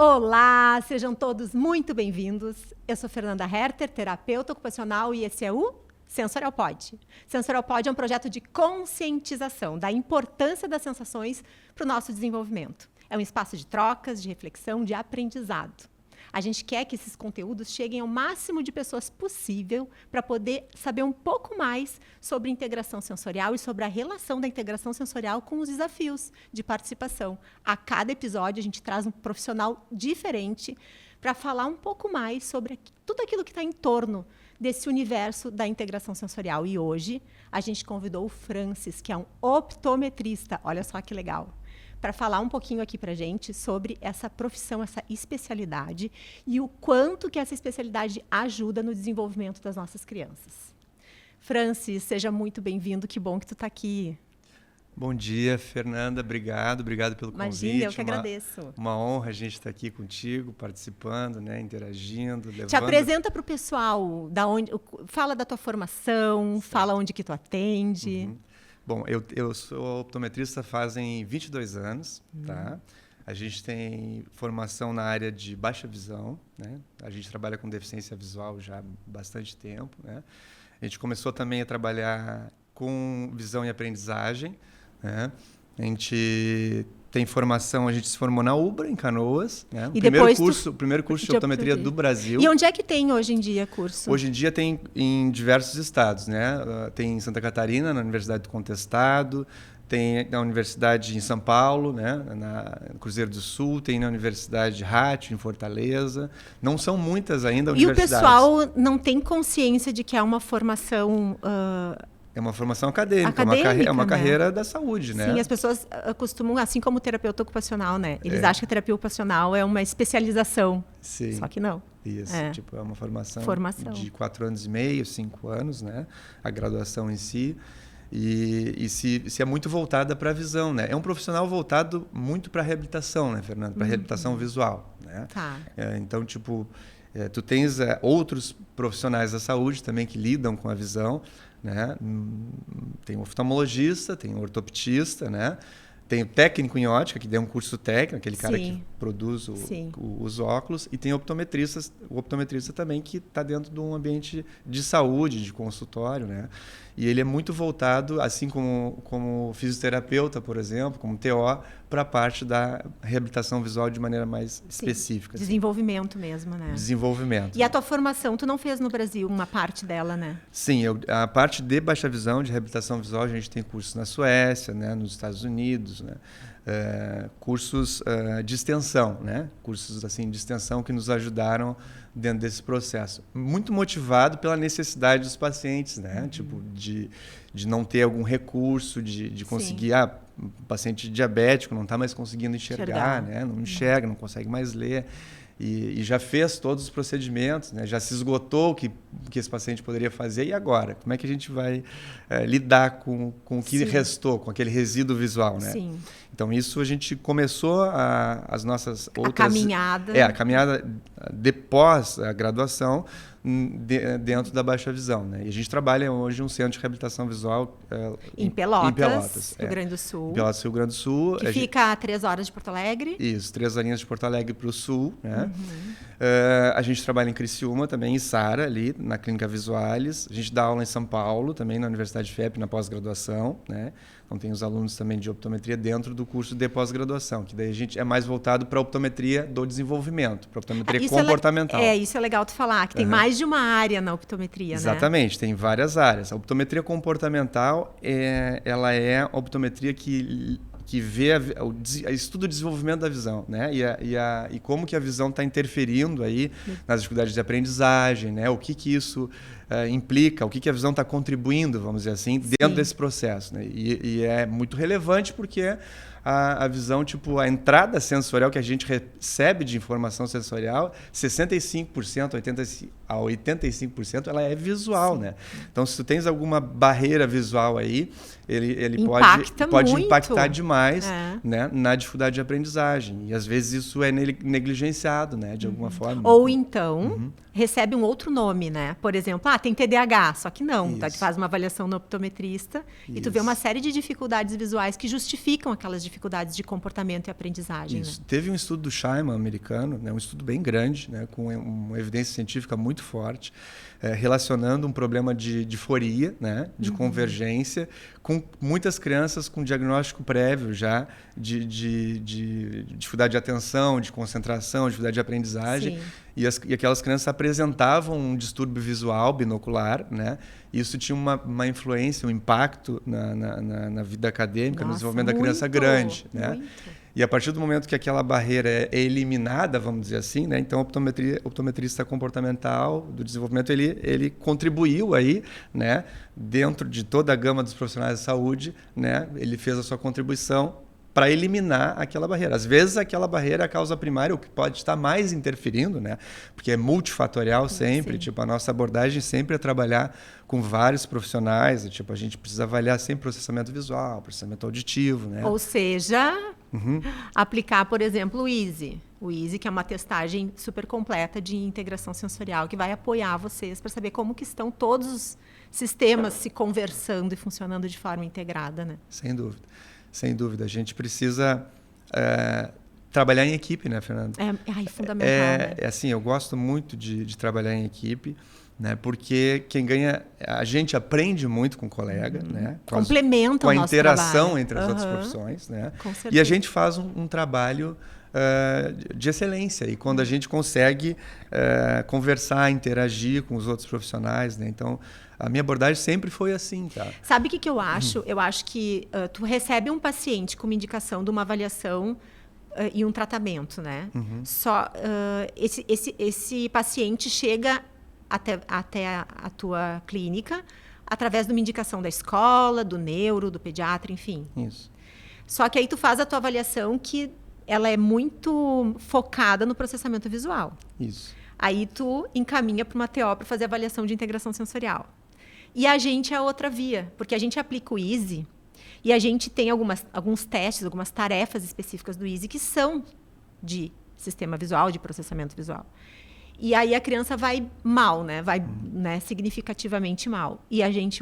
Olá, sejam todos muito bem-vindos. Eu sou Fernanda Herter, terapeuta ocupacional, e esse é o Sensorial Pod. Sensorial Pod é um projeto de conscientização da importância das sensações para o nosso desenvolvimento. É um espaço de trocas, de reflexão, de aprendizado. A gente quer que esses conteúdos cheguem ao máximo de pessoas possível para poder saber um pouco mais sobre integração sensorial e sobre a relação da integração sensorial com os desafios de participação. A cada episódio, a gente traz um profissional diferente para falar um pouco mais sobre tudo aquilo que está em torno desse universo da integração sensorial. E hoje, a gente convidou o Francis, que é um optometrista. Olha só que legal. Para falar um pouquinho aqui para a gente sobre essa profissão, essa especialidade e o quanto que essa especialidade ajuda no desenvolvimento das nossas crianças. Francis, seja muito bem-vindo, que bom que tu está aqui. Bom dia, Fernanda, obrigado pelo convite. Imagina, eu que agradeço. Uma honra a gente estar aqui contigo, participando, né, interagindo, levando... Te apresenta para o pessoal, fala da tua formação, certo. Fala onde que tu atende. Uhum. Bom, eu sou optometrista fazem 22 anos, tá? A gente tem formação na área de baixa visão, né? A gente trabalha com deficiência visual já há bastante tempo, né? A gente começou também a trabalhar com visão e aprendizagem, né? A gente tem formação, a gente se formou na UBRA, em Canoas, né? O primeiro curso de optometria do Brasil. E onde é que tem hoje em dia curso? Hoje em dia tem em diversos estados, né? Tem em Santa Catarina, na Universidade do Contestado, tem na Universidade em São Paulo, né? No Cruzeiro do Sul, tem na Universidade de Rádio, em Fortaleza. Não são muitas ainda universidades. E o pessoal não tem consciência de que é uma formação... É uma formação acadêmica, é uma carreira da saúde, né? Sim, as pessoas costumam, assim como o terapeuta ocupacional, né? Eles acham que a terapia ocupacional é uma especialização. Sim. Só que não. Isso, é uma formação de 4 anos e meio, 5 anos, né? A graduação em si. E se é muito voltada para a visão, né? É um profissional voltado muito para a reabilitação, né, Fernanda? Para a reabilitação visual, né? Tá. Então, tu tens outros profissionais da saúde também que lidam com a visão, né? Tem o oftalmologista, tem o ortoptista, né? Tem o técnico em ótica, que deu um curso técnico, aquele cara que produz os óculos, e tem o optometrista também, que está dentro de um ambiente de saúde, de consultório, né? E ele é muito voltado, assim como fisioterapeuta, por exemplo, como TO, para a parte da reabilitação visual de maneira mais específica. Desenvolvimento mesmo, né? Desenvolvimento. E a tua formação, tu não fez no Brasil uma parte dela, né? Sim, a parte de baixa visão, de reabilitação visual, a gente tem cursos na Suécia, né, nos Estados Unidos, né? Cursos de extensão, né? Cursos assim, de extensão que nos ajudaram dentro desse processo. Muito motivado pela necessidade dos pacientes, né? Tipo, de não ter algum recurso, de conseguir... o paciente diabético não está mais conseguindo enxergar, né? Não enxerga, não consegue mais ler. E já fez todos os procedimentos, né? Já se esgotou o que esse paciente poderia fazer. E agora? Como é que a gente vai lidar com o que restou, com aquele resíduo visual, né? Sim. Então, isso a gente começou as nossas outras... A caminhada. A caminhada depois a graduação dentro da baixa visão, né? E a gente trabalha hoje em um centro de reabilitação visual em Pelotas, Rio Grande do Sul. Em Pelotas, Rio Grande do Sul. Que fica a 3 horas de Porto Alegre. Isso, 3 horinhas de Porto Alegre para o sul, né? A gente trabalha em Criciúma também, em Sara, ali, na Clínica Visualis. A gente dá aula em São Paulo, também na Universidade FEP, na pós-graduação, né? Então, tem os alunos também de optometria dentro do curso de pós-graduação, que daí a gente é mais voltado para a optometria do desenvolvimento, para a optometria comportamental. Isso é legal tu falar, que tem mais de uma área na optometria, Exatamente, tem várias áreas. A optometria comportamental, ela é a optometria que vê estuda o desenvolvimento da visão, né? E como que a visão está interferindo aí nas dificuldades de aprendizagem, né? O que isso implica, o que a visão está contribuindo, vamos dizer assim, dentro desse processo, né? E é muito relevante porque a visão, tipo, a entrada sensorial que a gente recebe de informação sensorial, 65% a 85% ela é visual, né? Então, se tu tens alguma barreira visual aí, ele pode impactar demais, né, na dificuldade de aprendizagem. E, às vezes, isso é negligenciado, né, de alguma forma. Ou, então, recebe um outro nome, né? Por exemplo, tem TDAH, só que não. Isso. Tá? Tu faz uma avaliação no optometrista e tu Isso. vê uma série de dificuldades visuais que justificam aquelas dificuldades de comportamento e aprendizagem. Isso. Né? Teve um estudo do Scheinman, americano, né, um estudo bem grande, né, com uma evidência científica muito forte, relacionando um problema de disforia, né, de convergência, com muitas crianças com diagnóstico prévio já de dificuldade de atenção, de concentração, dificuldade de aprendizagem. E aquelas crianças apresentavam um distúrbio visual binocular, né? Isso tinha uma influência, um impacto na vida acadêmica, no desenvolvimento da criança grande, né? E a partir do momento que aquela barreira é eliminada, vamos dizer assim, né? Então o optometrista comportamental do desenvolvimento ele contribuiu aí, né? Dentro de toda a gama dos profissionais de saúde, né? Ele fez a sua contribuição para eliminar aquela barreira. Às vezes aquela barreira é a causa primária, o que pode estar mais interferindo, né? Porque é multifatorial sempre. Tipo, a nossa abordagem sempre é trabalhar com vários profissionais. Tipo, a gente precisa avaliar sempre processamento visual, processamento auditivo, né? Ou seja, aplicar, por exemplo, o EASY. O EASY, que é uma testagem super completa de integração sensorial, que vai apoiar vocês para saber como que estão todos os sistemas se conversando e funcionando de forma integrada, né? Sem dúvida. Sem dúvida. A gente precisa trabalhar em equipe, né, Fernanda? É fundamental. Né? Assim, eu gosto muito de trabalhar em equipe, né? Porque quem ganha... A gente aprende muito com o colega, né? Complementa com o a nosso interação trabalho. entre as outras profissões, né? Com certeza. E a gente faz um trabalho de excelência. E quando a gente consegue conversar, interagir com os outros profissionais, né? Então, a minha abordagem sempre foi assim, tá? Sabe o que eu acho? Eu acho que tu recebe um paciente com uma indicação de uma avaliação e um tratamento, né? Só esse paciente chega até a tua clínica através de uma indicação da escola, do neuro, do pediatra, enfim. Isso. Só que aí tu faz a tua avaliação que ela é muito focada no processamento visual. Isso. Aí tu encaminha para uma TO para fazer avaliação de integração sensorial. E a gente é a outra via, porque a gente aplica o EASY e a gente tem alguns testes, algumas tarefas específicas do EASY que são de sistema visual, de processamento visual. E aí a criança vai mal, né? Vai significativamente mal. E a gente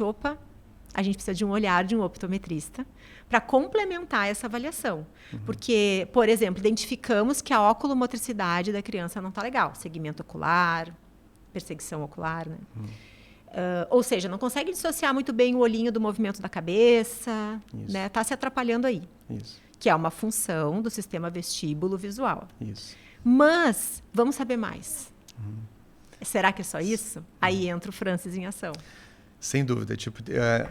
precisa de um olhar de um optometrista para complementar essa avaliação. Porque, por exemplo, identificamos que a oculomotricidade da criança não está legal. Segmento ocular, perseguição ocular, né? Ou seja, não consegue dissociar muito bem o olhinho do movimento da cabeça, né? Está se atrapalhando aí. Isso. Que é uma função do sistema vestíbulo visual. Isso. Mas, vamos saber mais. Será que é só isso? Aí entra o Francis em ação. Sem dúvida. Tipo,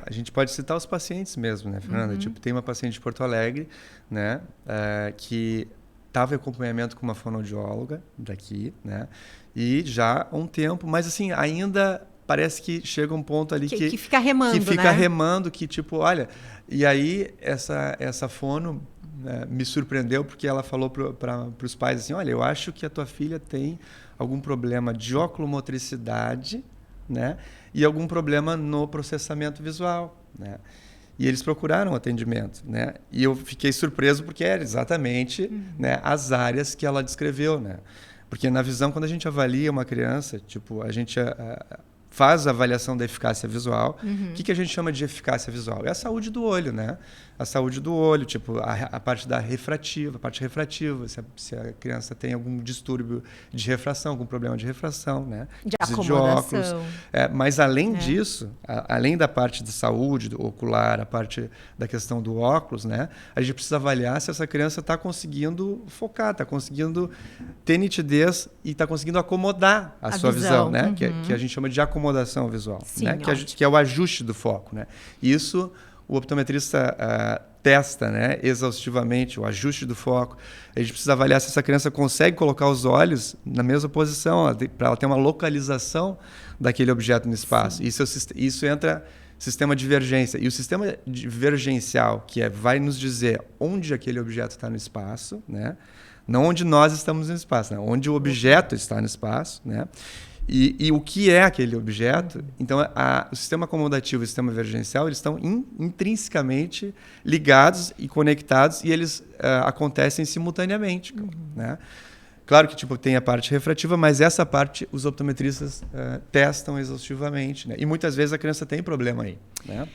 a gente pode citar os pacientes mesmo, né, Fernanda? Tipo, tem uma paciente de Porto Alegre, né, que estava em acompanhamento com uma fonoaudióloga daqui, né, e já há um tempo, mas assim, ainda parece que chega um ponto ali que fica remando, que fica remando, que tipo, olha, e aí essa fono me surpreendeu porque ela falou para os pais assim, olha, eu acho que a tua filha tem algum problema de oculomotricidade, né, e algum problema no processamento visual, né? E eles procuraram atendimento, né? E eu fiquei surpreso porque era exatamente né, as áreas que ela descreveu, né? Porque na visão, quando a gente avalia uma criança, tipo, a gente faz a avaliação da eficácia visual. O que a gente chama de eficácia visual? É a saúde do olho, né? A saúde do olho, tipo, a parte refrativa, se a criança tem algum distúrbio de refração, algum problema de refração, né? De acomodação. De óculos. Mas além disso, além da parte de saúde do ocular, a parte da questão do óculos, né? A gente precisa avaliar se essa criança está conseguindo focar, está conseguindo ter nitidez e está conseguindo acomodar a sua visão, né? Que a gente chama de acomodação visual, sim, né? Que é o ajuste do foco, né? Isso o optometrista testa, né, exaustivamente o ajuste do foco. A gente precisa avaliar se essa criança consegue colocar os olhos na mesma posição, para ela ter uma localização daquele objeto no espaço. Isso entra sistema de divergência. E o sistema divergencial, que vai nos dizer onde aquele objeto está no espaço, né? Não onde nós estamos no espaço, né? Onde o objeto está no espaço, né? E o que é aquele objeto? Então, o sistema acomodativo e o sistema divergencial eles estão intrinsecamente ligados e conectados e eles acontecem simultaneamente. Né? Claro que tipo, tem a parte refrativa, mas essa parte os optometristas testam exaustivamente, né? E muitas vezes a criança tem problema aí, né?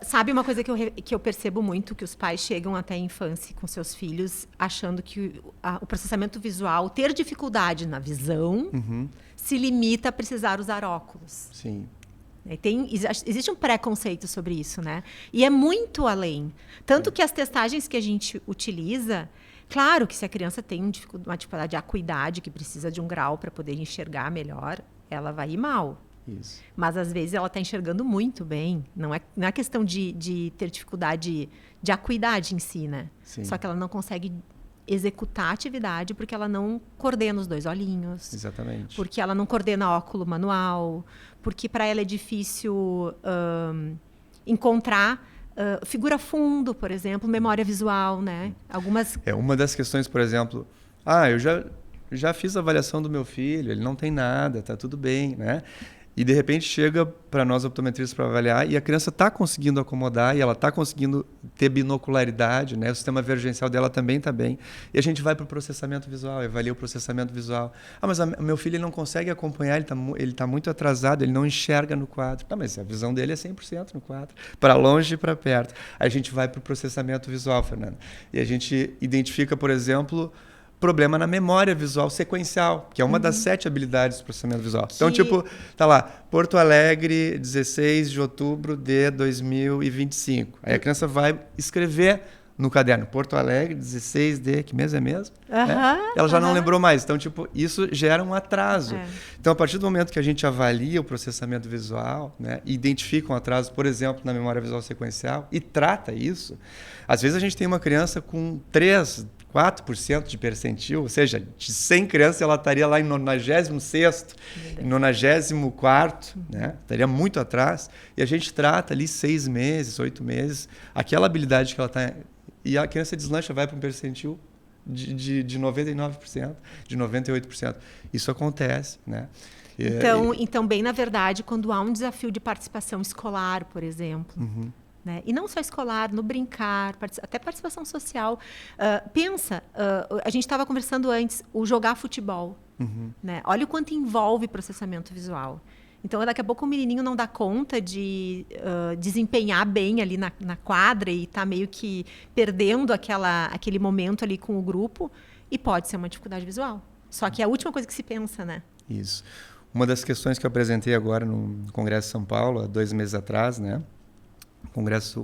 Sabe uma coisa que eu percebo muito, que os pais chegam até a infância com seus filhos achando que o processamento visual, ter dificuldade na visão, se limita a precisar usar óculos. Sim. Existe um preconceito sobre isso, né? E é muito além. Tanto que as testagens que a gente utiliza, claro que se a criança tem uma dificuldade de acuidade, que precisa de um grau para poder enxergar melhor, ela vai ir mal. Isso. Mas, às vezes, ela está enxergando muito bem. Não é questão de ter dificuldade de acuidade em si, né? Sim. Só que ela não consegue executar a atividade porque ela não coordena os dois olhinhos. Exatamente. Porque ela não coordena óculo manual. Porque, para ela, é difícil encontrar figura fundo, por exemplo, memória visual, né? Algumas... Uma das questões, por exemplo... eu já fiz a avaliação do meu filho, ele não tem nada, tá tudo bem, né? E, de repente, chega para nós optometristas para avaliar e a criança está conseguindo acomodar e ela está conseguindo ter binocularidade, né? O sistema vergencial dela também está bem. E a gente vai para o processamento visual, avalia o processamento visual. Mas meu filho ele não consegue acompanhar, ele tá muito atrasado, ele não enxerga no quadro. Mas a visão dele é 100% no quadro, para longe e para perto. Aí a gente vai para o processamento visual, Fernando. E a gente identifica, por exemplo... problema na memória visual sequencial, que é uma das 7 habilidades do processamento visual. Então, tipo, tá lá, Porto Alegre, 16 de outubro de 2025. Aí a criança vai escrever no caderno, Porto Alegre, 16 de... Que mês é mesmo? Ela já não lembrou mais. Então, tipo, isso gera um atraso. Então, a partir do momento que a gente avalia o processamento visual, né, e identifica um atraso, por exemplo, na memória visual sequencial, e trata isso, às vezes a gente tem uma criança com 4% de percentil, ou seja, de 100 crianças ela estaria lá em 96º, em 94º, né? Estaria muito atrás. E a gente trata ali 6 meses, 8 meses, aquela habilidade que ela está... E a criança deslancha, vai para um percentil de 99%, de 98%. Isso acontece, né? Então, bem, na verdade, quando há um desafio de participação escolar, por exemplo... Né? E não só escolar, no brincar, até participação social. A gente estava conversando antes, o jogar futebol. Né? Olha o quanto envolve processamento visual. Então, daqui a pouco o menininho não dá conta de desempenhar bem ali na quadra e está meio que perdendo aquele momento ali com o grupo e pode ser uma dificuldade visual. Só que é a última coisa que se pensa, né? Isso. Uma das questões que eu apresentei agora no Congresso de São Paulo, há 2 meses atrás, né?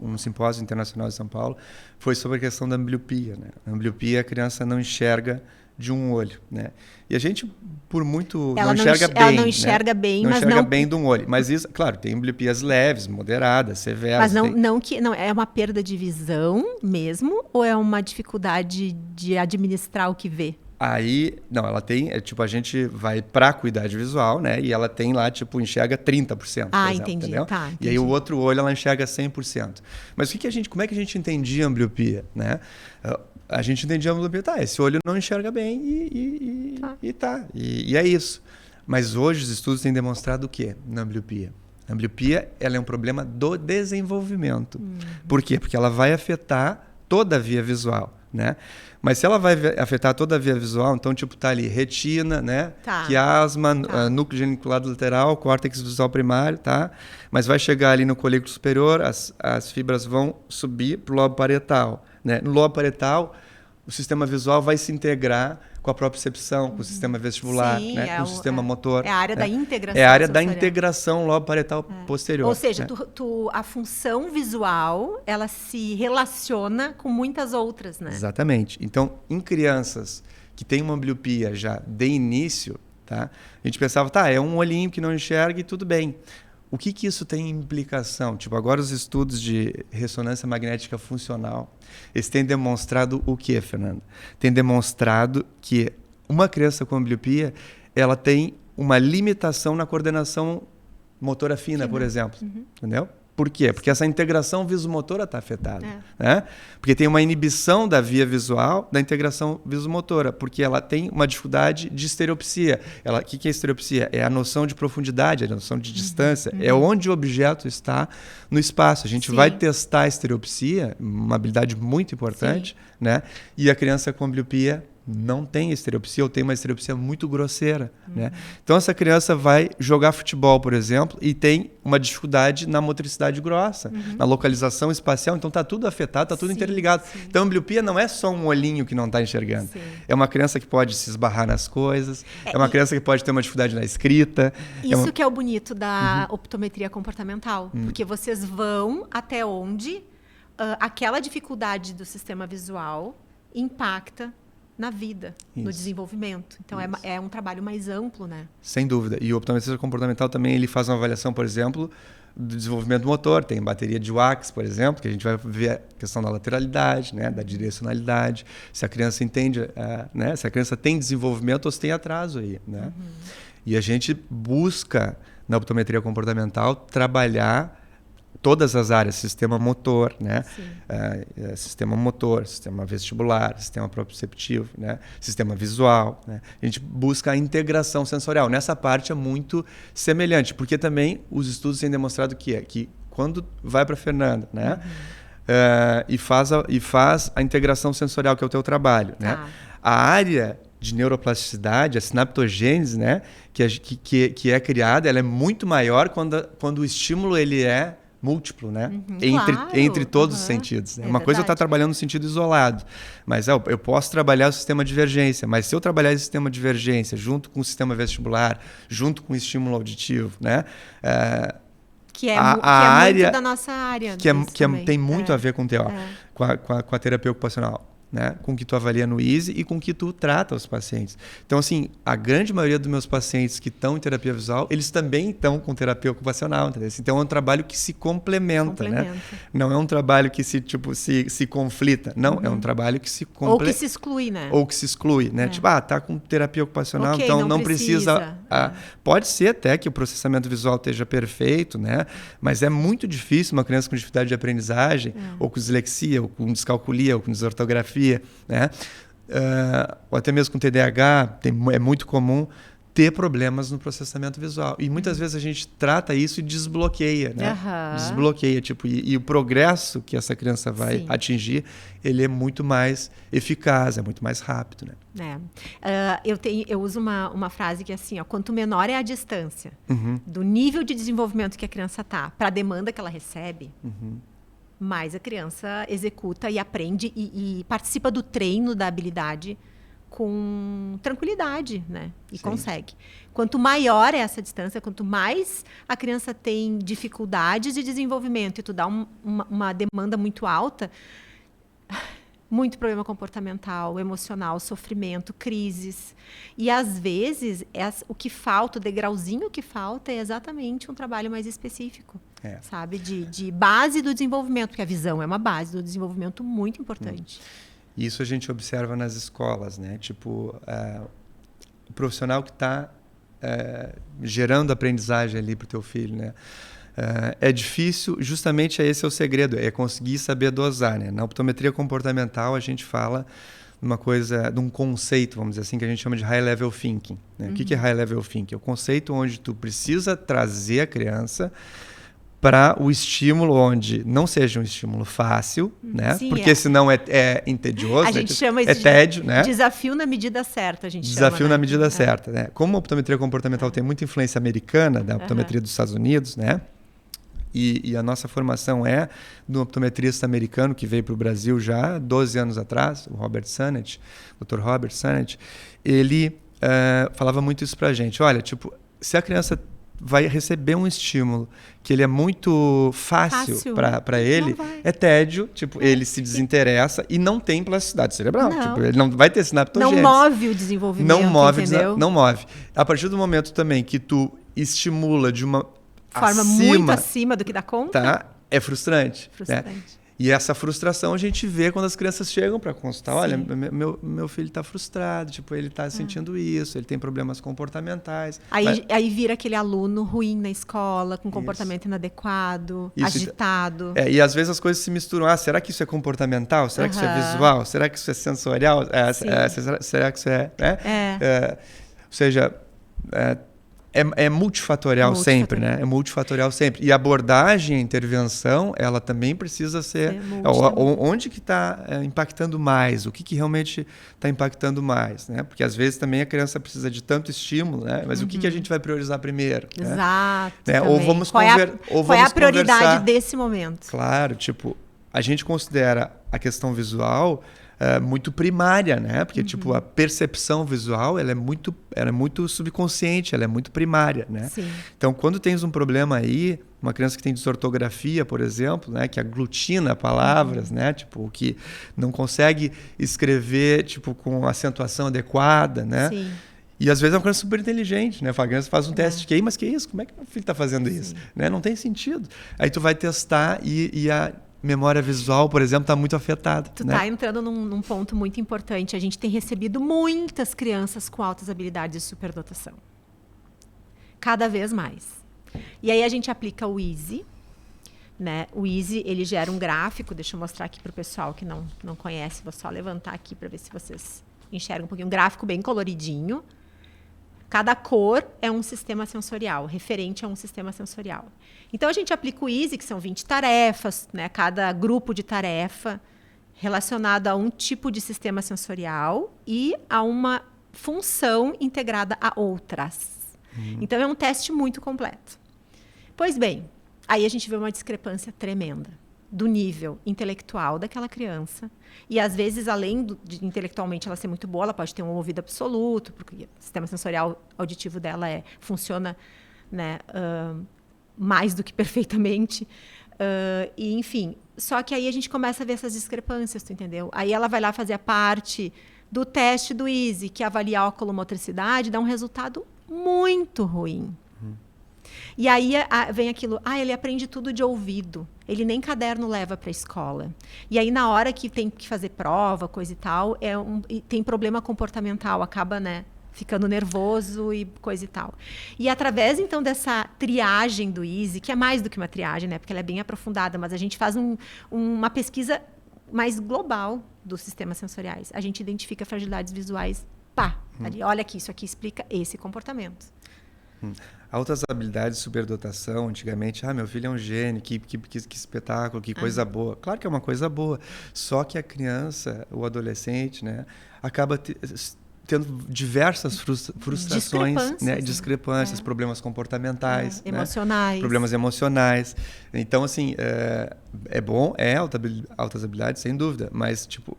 Um simpósio internacional de São Paulo, foi sobre a questão da ambliopia, né? A ambliopia, a criança não enxerga de um olho, né? E a gente, por muito... Ela não enxerga bem, não mas enxerga não... bem de um olho. Mas isso, claro, tem ambliopias leves, moderadas, severas. Mas não é uma perda de visão mesmo, ou é uma dificuldade de administrar o que vê? Aí, não, ela tem, a gente vai para a acuidade visual, né? E ela tem lá, enxerga 30%, por exemplo, entendi. entendeu? Tá, entendi. E aí o outro olho ela enxerga 100%. Mas como é que a gente entendia a ambliopia, né? A gente entendia a ambliopia, esse olho não enxerga bem e é isso. Mas hoje os estudos têm demonstrado o quê na ambliopia? A ambliopia, ela é um problema do desenvolvimento. Por quê? Porque ela vai afetar toda a via visual, né? Mas se ela vai afetar toda a via visual, então, tá ali retina, né? Quiasma, núcleo geniculado lateral, córtex visual primário, tá? Mas vai chegar ali no colículo superior, as fibras vão subir para o lobo parietal, né? No lobo parietal, o sistema visual vai se integrar com a propriocepção, com o sistema vestibular, Sim, né? Com o sistema motor. É a área né? da integração. É a área da integração lobo parietal posterior. Ou seja, né? a função visual, ela se relaciona com muitas outras, né? Exatamente. Então, em crianças que têm uma ambliopia já de início, tá? A gente pensava, é um olhinho que não enxerga e tudo bem. O que isso tem implicação? Agora os estudos de ressonância magnética funcional, eles têm demonstrado o quê, Fernanda? Tem demonstrado que uma criança com ambliopia, ela tem uma limitação na coordenação motora fina, por exemplo. Entendeu? Por quê? Porque essa integração visomotora está afetada. Né? Porque tem uma inibição da via visual da integração visomotora, porque ela tem uma dificuldade de estereopsia. O que é estereopsia? É a noção de profundidade, a noção de distância. É onde o objeto está no espaço. A gente vai testar a estereopsia, uma habilidade muito importante, né? E a criança com ambliopia não tem estereopsia ou tem uma estereopsia muito grosseira, né? Então essa criança vai jogar futebol, por exemplo, e tem uma dificuldade na motricidade grossa, na localização espacial, então está tudo afetado, está tudo interligado. Então a ambliopia não é só um olhinho que não está enxergando. É uma criança que pode se esbarrar nas coisas, é uma criança que pode ter uma dificuldade na escrita. Isso que é o bonito da optometria comportamental, porque vocês vão até onde aquela dificuldade do sistema visual impacta na vida, no desenvolvimento. Então, é um trabalho mais amplo, né? Sem dúvida. E o optometrista comportamental também ele faz uma avaliação, por exemplo, do desenvolvimento motor. Tem bateria de wax, por exemplo, que a gente vai ver a questão da lateralidade, né, da direcionalidade, se a criança entende, né, se a criança tem desenvolvimento ou se tem atraso aí, né? E a gente busca, na optometria comportamental, trabalhar todas as áreas, sistema motor, né? Sistema motor, sistema vestibular, sistema proprioceptivo, né? Sistema visual, né? A gente busca a integração sensorial. Nessa parte é muito semelhante, porque também os estudos têm demonstrado que quando vai para a Fernanda, né? E faz a integração sensorial, que é o teu trabalho, né? A área de neuroplasticidade, a sinaptogênese, né? que é criada, ela é muito maior quando o estímulo ele é múltiplo, né? Entre todos os sentidos. Né? Uma coisa é eu estar trabalhando no sentido isolado, mas eu posso trabalhar o sistema de divergência, mas se eu trabalhar esse sistema de divergência junto com o sistema vestibular, junto com o estímulo auditivo, né? Que é área, muito da nossa área. Tem muito a ver com TO, com a terapia ocupacional. Né? Com o que tu avalia no EASY e com o que tu trata os pacientes. Então, assim, a grande maioria dos meus pacientes que estão em terapia visual, eles também estão com terapia ocupacional. Entendeu? Então, é um trabalho que se complementa. Né? Não é um trabalho que se conflita. Não, é um trabalho que se complementa. Ou que se exclui, né? Ou que se exclui, né? Tipo, tá com terapia ocupacional, então não precisa. Pode ser até que o processamento visual esteja perfeito, né? Mas é muito difícil uma criança com dificuldade de aprendizagem, ou com dislexia, ou com descalculia, ou com desortografia, né? Ou até mesmo com TDAH, é muito comum ter problemas no processamento visual. E muitas vezes a gente trata isso e desbloqueia, né? Desbloqueia, tipo, e o progresso que essa criança vai atingir, ele é muito mais eficaz, é muito mais rápido, né? Eu uso uma frase que é assim, quanto menor é a distância do nível de desenvolvimento que a criança está para a demanda que ela recebe, mais a criança executa e aprende e participa do treino da habilidade com tranquilidade, né? E consegue. Quanto maior é essa distância, quanto mais a criança tem dificuldades de desenvolvimento e tu dá uma demanda muito alta, muito problema comportamental, emocional, sofrimento, crises. E, às vezes, o que falta, o degrauzinho que falta é exatamente um trabalho mais específico, sabe? De base do desenvolvimento, porque a visão é uma base do desenvolvimento muito importante. Isso a gente observa nas escolas, né? Tipo, o profissional que está gerando aprendizagem ali para o teu filho, né? É difícil, justamente esse é o segredo, é conseguir saber dosar, né? Na optometria comportamental a gente fala de um conceito, vamos dizer assim, que a gente chama de high level thinking, né? O que é high level thinking? É o conceito onde tu precisa trazer a criança para o estímulo onde não seja um estímulo fácil, né? Porque senão é entedioso, a gente chama isso tédio, né? Desafio na medida certa, a gente desafio chama, na medida certa, né? Como a optometria comportamental tem muita influência americana, da optometria dos Estados Unidos, né? E a nossa formação é de um optometrista americano que veio para o Brasil já 12 anos atrás, o Dr. Robert Sennett. Ele falava muito isso para a gente. Olha, tipo, se a criança vai receber um estímulo que ele é muito fácil para ele, é tédio, tipo, ele se desinteressa e não tem plasticidade cerebral. Tipo, ele não vai ter sinaptogênese. Não move o desenvolvimento, entendeu? Não move. A partir do momento também que tu estimula de uma forma muito acima do que dá conta, é frustrante. Né? E essa frustração a gente vê quando as crianças chegam para consultar. Olha, meu filho está frustrado, tipo, ele está sentindo isso, ele tem problemas comportamentais. Aí vira aquele aluno ruim na escola, com comportamento inadequado, agitado. E às vezes as coisas se misturam. Será que isso é comportamental? Será que isso é visual? Será que isso é sensorial? Será que isso é... Ou seja, é multifatorial sempre, né? É multifatorial sempre. E a abordagem, a intervenção, ela também precisa ser... onde que está impactando mais? O que realmente está impactando mais? Né? Porque, às vezes, também a criança precisa de tanto estímulo, né? Mas o que a gente vai priorizar primeiro? Exato. Né? Ou vamos qual é a prioridade desse momento? Claro, tipo, a gente considera a questão visual... muito primária, né? Porque tipo, a percepção visual ela é muito subconsciente, ela é muito primária, né? Sim. Então, quando tens um problema aí, uma criança que tem desortografia, por exemplo, né? Que aglutina palavras, né? Tipo, que não consegue escrever tipo, com acentuação adequada, né? Sim. E às vezes é uma criança super inteligente, né? A criança faz um teste de QI, mas que isso? Como é que meu filho está fazendo isso? Né? Não tem sentido. Aí tu vai testar e a memória visual, por exemplo, está muito afetada. Tu está entrando num ponto muito importante. A gente tem recebido muitas crianças com altas habilidades de superdotação. Cada vez mais. E aí a gente aplica o Easy. Né? O Easy, ele gera um gráfico. Deixa eu mostrar aqui para o pessoal que não conhece. Vou só levantar aqui para ver se vocês enxergam um pouquinho. Um gráfico bem coloridinho. Cada cor é um sistema sensorial, referente a um sistema sensorial. Então, a gente aplica o Easy, que são 20 tarefas, né? Cada grupo de tarefa relacionado a um tipo de sistema sensorial e a uma função integrada a outras. Então, é um teste muito completo. Pois bem, aí a gente vê uma discrepância tremenda do nível intelectual daquela criança. E, às vezes, além de intelectualmente ela ser muito boa, ela pode ter um ouvido absoluto, porque o sistema sensorial auditivo dela funciona, né, mais do que perfeitamente. E, enfim, só que aí a gente começa a ver essas discrepâncias, tu entendeu? Aí ela vai lá fazer a parte do teste do Easy, que é avaliar a oculomotricidade, dá um resultado muito ruim. E aí vem aquilo, ele aprende tudo de ouvido, ele nem caderno leva para a escola. E aí na hora que tem que fazer prova, coisa e tal, tem problema comportamental, acaba, né, ficando nervoso e coisa e tal. E através, então, dessa triagem do Easy, que é mais do que uma triagem, né, porque ela é bem aprofundada, mas a gente faz uma pesquisa mais global dos sistemas sensoriais. A gente identifica fragilidades visuais, ali, olha aqui, isso aqui explica esse comportamento. Altas habilidades de superdotação, antigamente, meu filho é um gênio, que espetáculo, que coisa boa. Claro que é uma coisa boa, só que a criança, o adolescente, né, acaba tendo diversas frustrações, né, discrepâncias, problemas comportamentais, emocionais. Né, problemas emocionais. Então, assim, é bom, altas habilidades, sem dúvida, mas, tipo,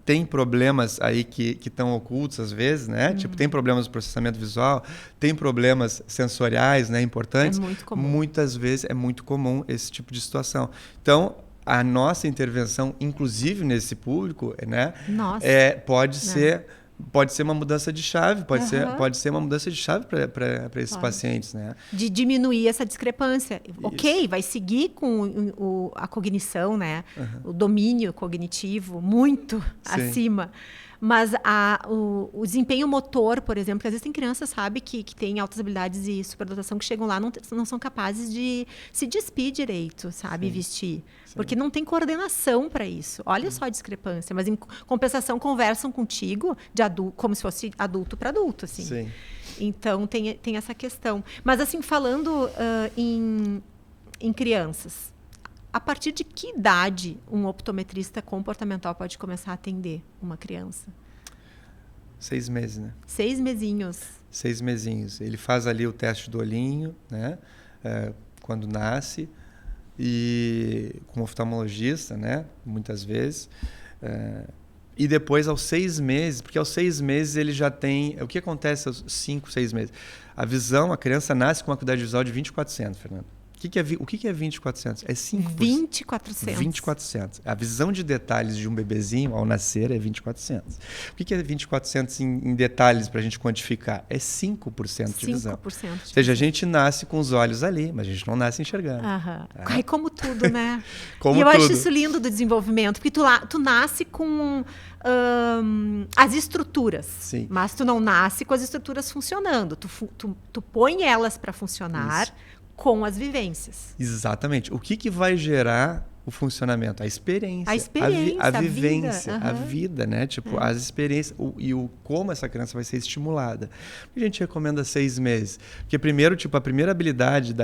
tem problemas aí que estão ocultos às vezes, né? Tipo, tem problemas de processamento visual, tem problemas sensoriais, né, importantes. É muito comum. Muitas vezes é muito comum esse tipo de situação. Então, a nossa intervenção, inclusive nesse público, né, pode ser uma mudança de chave, pode ser uma mudança de chave para esses pacientes, né? De diminuir essa discrepância. Isso. Ok, vai seguir com a cognição, né? O domínio cognitivo muito acima. Mas o desempenho motor, por exemplo, que às vezes tem crianças, sabe, que têm altas habilidades e superdotação que chegam lá não são capazes de se despir direito, sabe, vestir. Sim. Porque não tem coordenação para isso. Olha só a discrepância. Mas, em compensação, conversam contigo como se fosse adulto para adulto, assim. Sim. Então, tem essa questão. Mas, assim, falando em crianças, a partir de que idade um optometrista comportamental pode começar a atender uma criança? 6 meses, né? 6 mesinhos. 6 mesinhos. Ele faz ali o teste do olhinho, né? Quando nasce, e com o oftalmologista, né? Muitas vezes. E depois, aos 6 meses, porque aos 6 meses ele já tem... O que acontece aos 5, 6 meses? A criança nasce com uma acuidade visual de 20/400, Fernando. O que é 20/400? É 5%. 20/400. 20/400. A visão de detalhes de um bebezinho ao nascer é 20/400. O que é 20/400 em detalhes para a gente quantificar? É 5% de visão. 5%. Ou seja, a gente nasce com os olhos ali, mas a gente não nasce enxergando. Como tudo, né? Como eu tudo. Acho isso lindo do desenvolvimento, porque tu nasce com as estruturas, Sim. mas tu não nasce com as estruturas funcionando. Tu põe elas para funcionar. Isso. Com as vivências. Exatamente. O que vai gerar o funcionamento, a experiência, experiência, a vivência, vida. a vida, né? Tipo, as experiências como essa criança vai ser estimulada. A gente recomenda 6 meses, porque primeiro, tipo, a primeira habilidade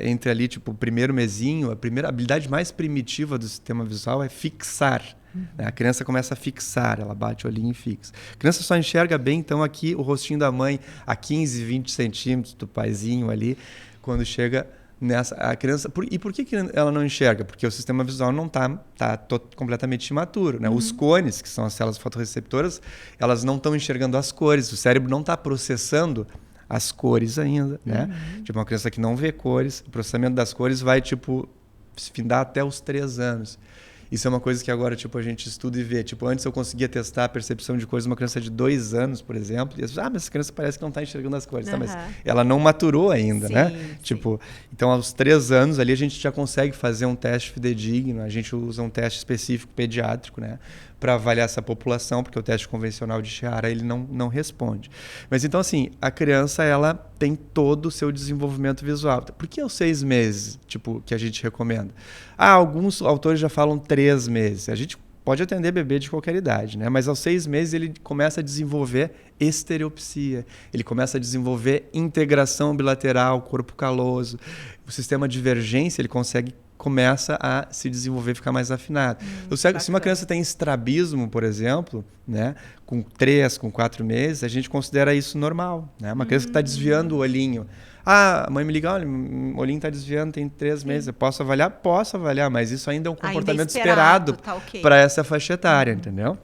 entre ali, tipo, o primeiro mesinho, a primeira habilidade mais primitiva do sistema visual é fixar. Né? A criança começa a fixar, ela bate o olhinho e fixa. A criança só enxerga bem, então, aqui o rostinho da mãe a 15, 20 centímetros do paizinho ali, quando chega nessa a criança. E por que ela não enxerga? Porque o sistema visual não está completamente imaturo. Né? Os cones, que são as células fotorreceptoras, elas não estão enxergando as cores. O cérebro não está processando as cores ainda. Né? Tipo, uma criança que não vê cores, o processamento das cores vai, tipo, se findar até os 3 anos. Isso é uma coisa que agora, tipo, a gente estuda e vê. Tipo, antes eu conseguia testar a percepção de cores de uma criança de 2 anos, por exemplo. E as pessoas, mas essa criança parece que não está enxergando as cores. Tá, mas ela não maturou ainda, né? Sim. Tipo, então, aos 3 anos ali, a gente já consegue fazer um teste fidedigno. A gente usa um teste específico pediátrico, né? Para avaliar essa população, porque o teste convencional de Chiara, ele não responde. Mas, então, assim, a criança, ela tem todo o seu desenvolvimento visual. Por que aos 6 meses, tipo, que a gente recomenda? Alguns autores já falam 3 meses. A gente pode atender bebê de qualquer idade, né? Mas aos 6 meses ele começa a desenvolver estereopsia, ele começa a desenvolver integração bilateral, corpo caloso, o sistema de divergência ele começa a se desenvolver, ficar mais afinado. Então, se uma criança tem estrabismo, por exemplo, né, com 3, com 4 meses, a gente considera isso normal. Né? Uma criança que está desviando o olhinho. A mãe me liga, olha, o olhinho está desviando, tem 3 meses. Eu posso avaliar? Posso avaliar, mas isso ainda é um comportamento esperado para essa faixa etária, entendeu?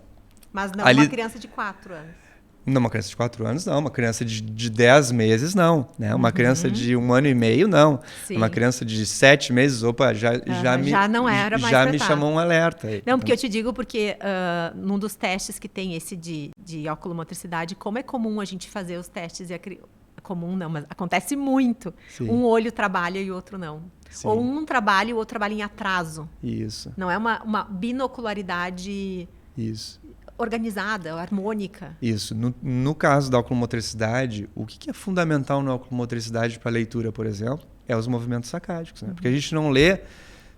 Mas não uma criança de 4 anos. Não, uma criança de 4 anos, não. Uma criança de 10 meses, não. Né? Uma criança de 1 ano e meio, não. Sim. Uma criança de 7 meses, opa, já não era mais já me chamou um alerta. Não, porque eu te digo porque num dos testes que tem esse de oculomotricidade, como é comum a gente fazer os testes e comum não, mas acontece muito. Sim. Um olho trabalha e o outro não. Sim. Ou um trabalha e o outro trabalha em atraso. Isso. Não é uma binocularidade... Isso. Organizada, harmônica. Isso. No caso da oculomotricidade, o que é fundamental na oculomotricidade para a leitura, por exemplo, é os movimentos sacádicos. Né? Porque a gente não lê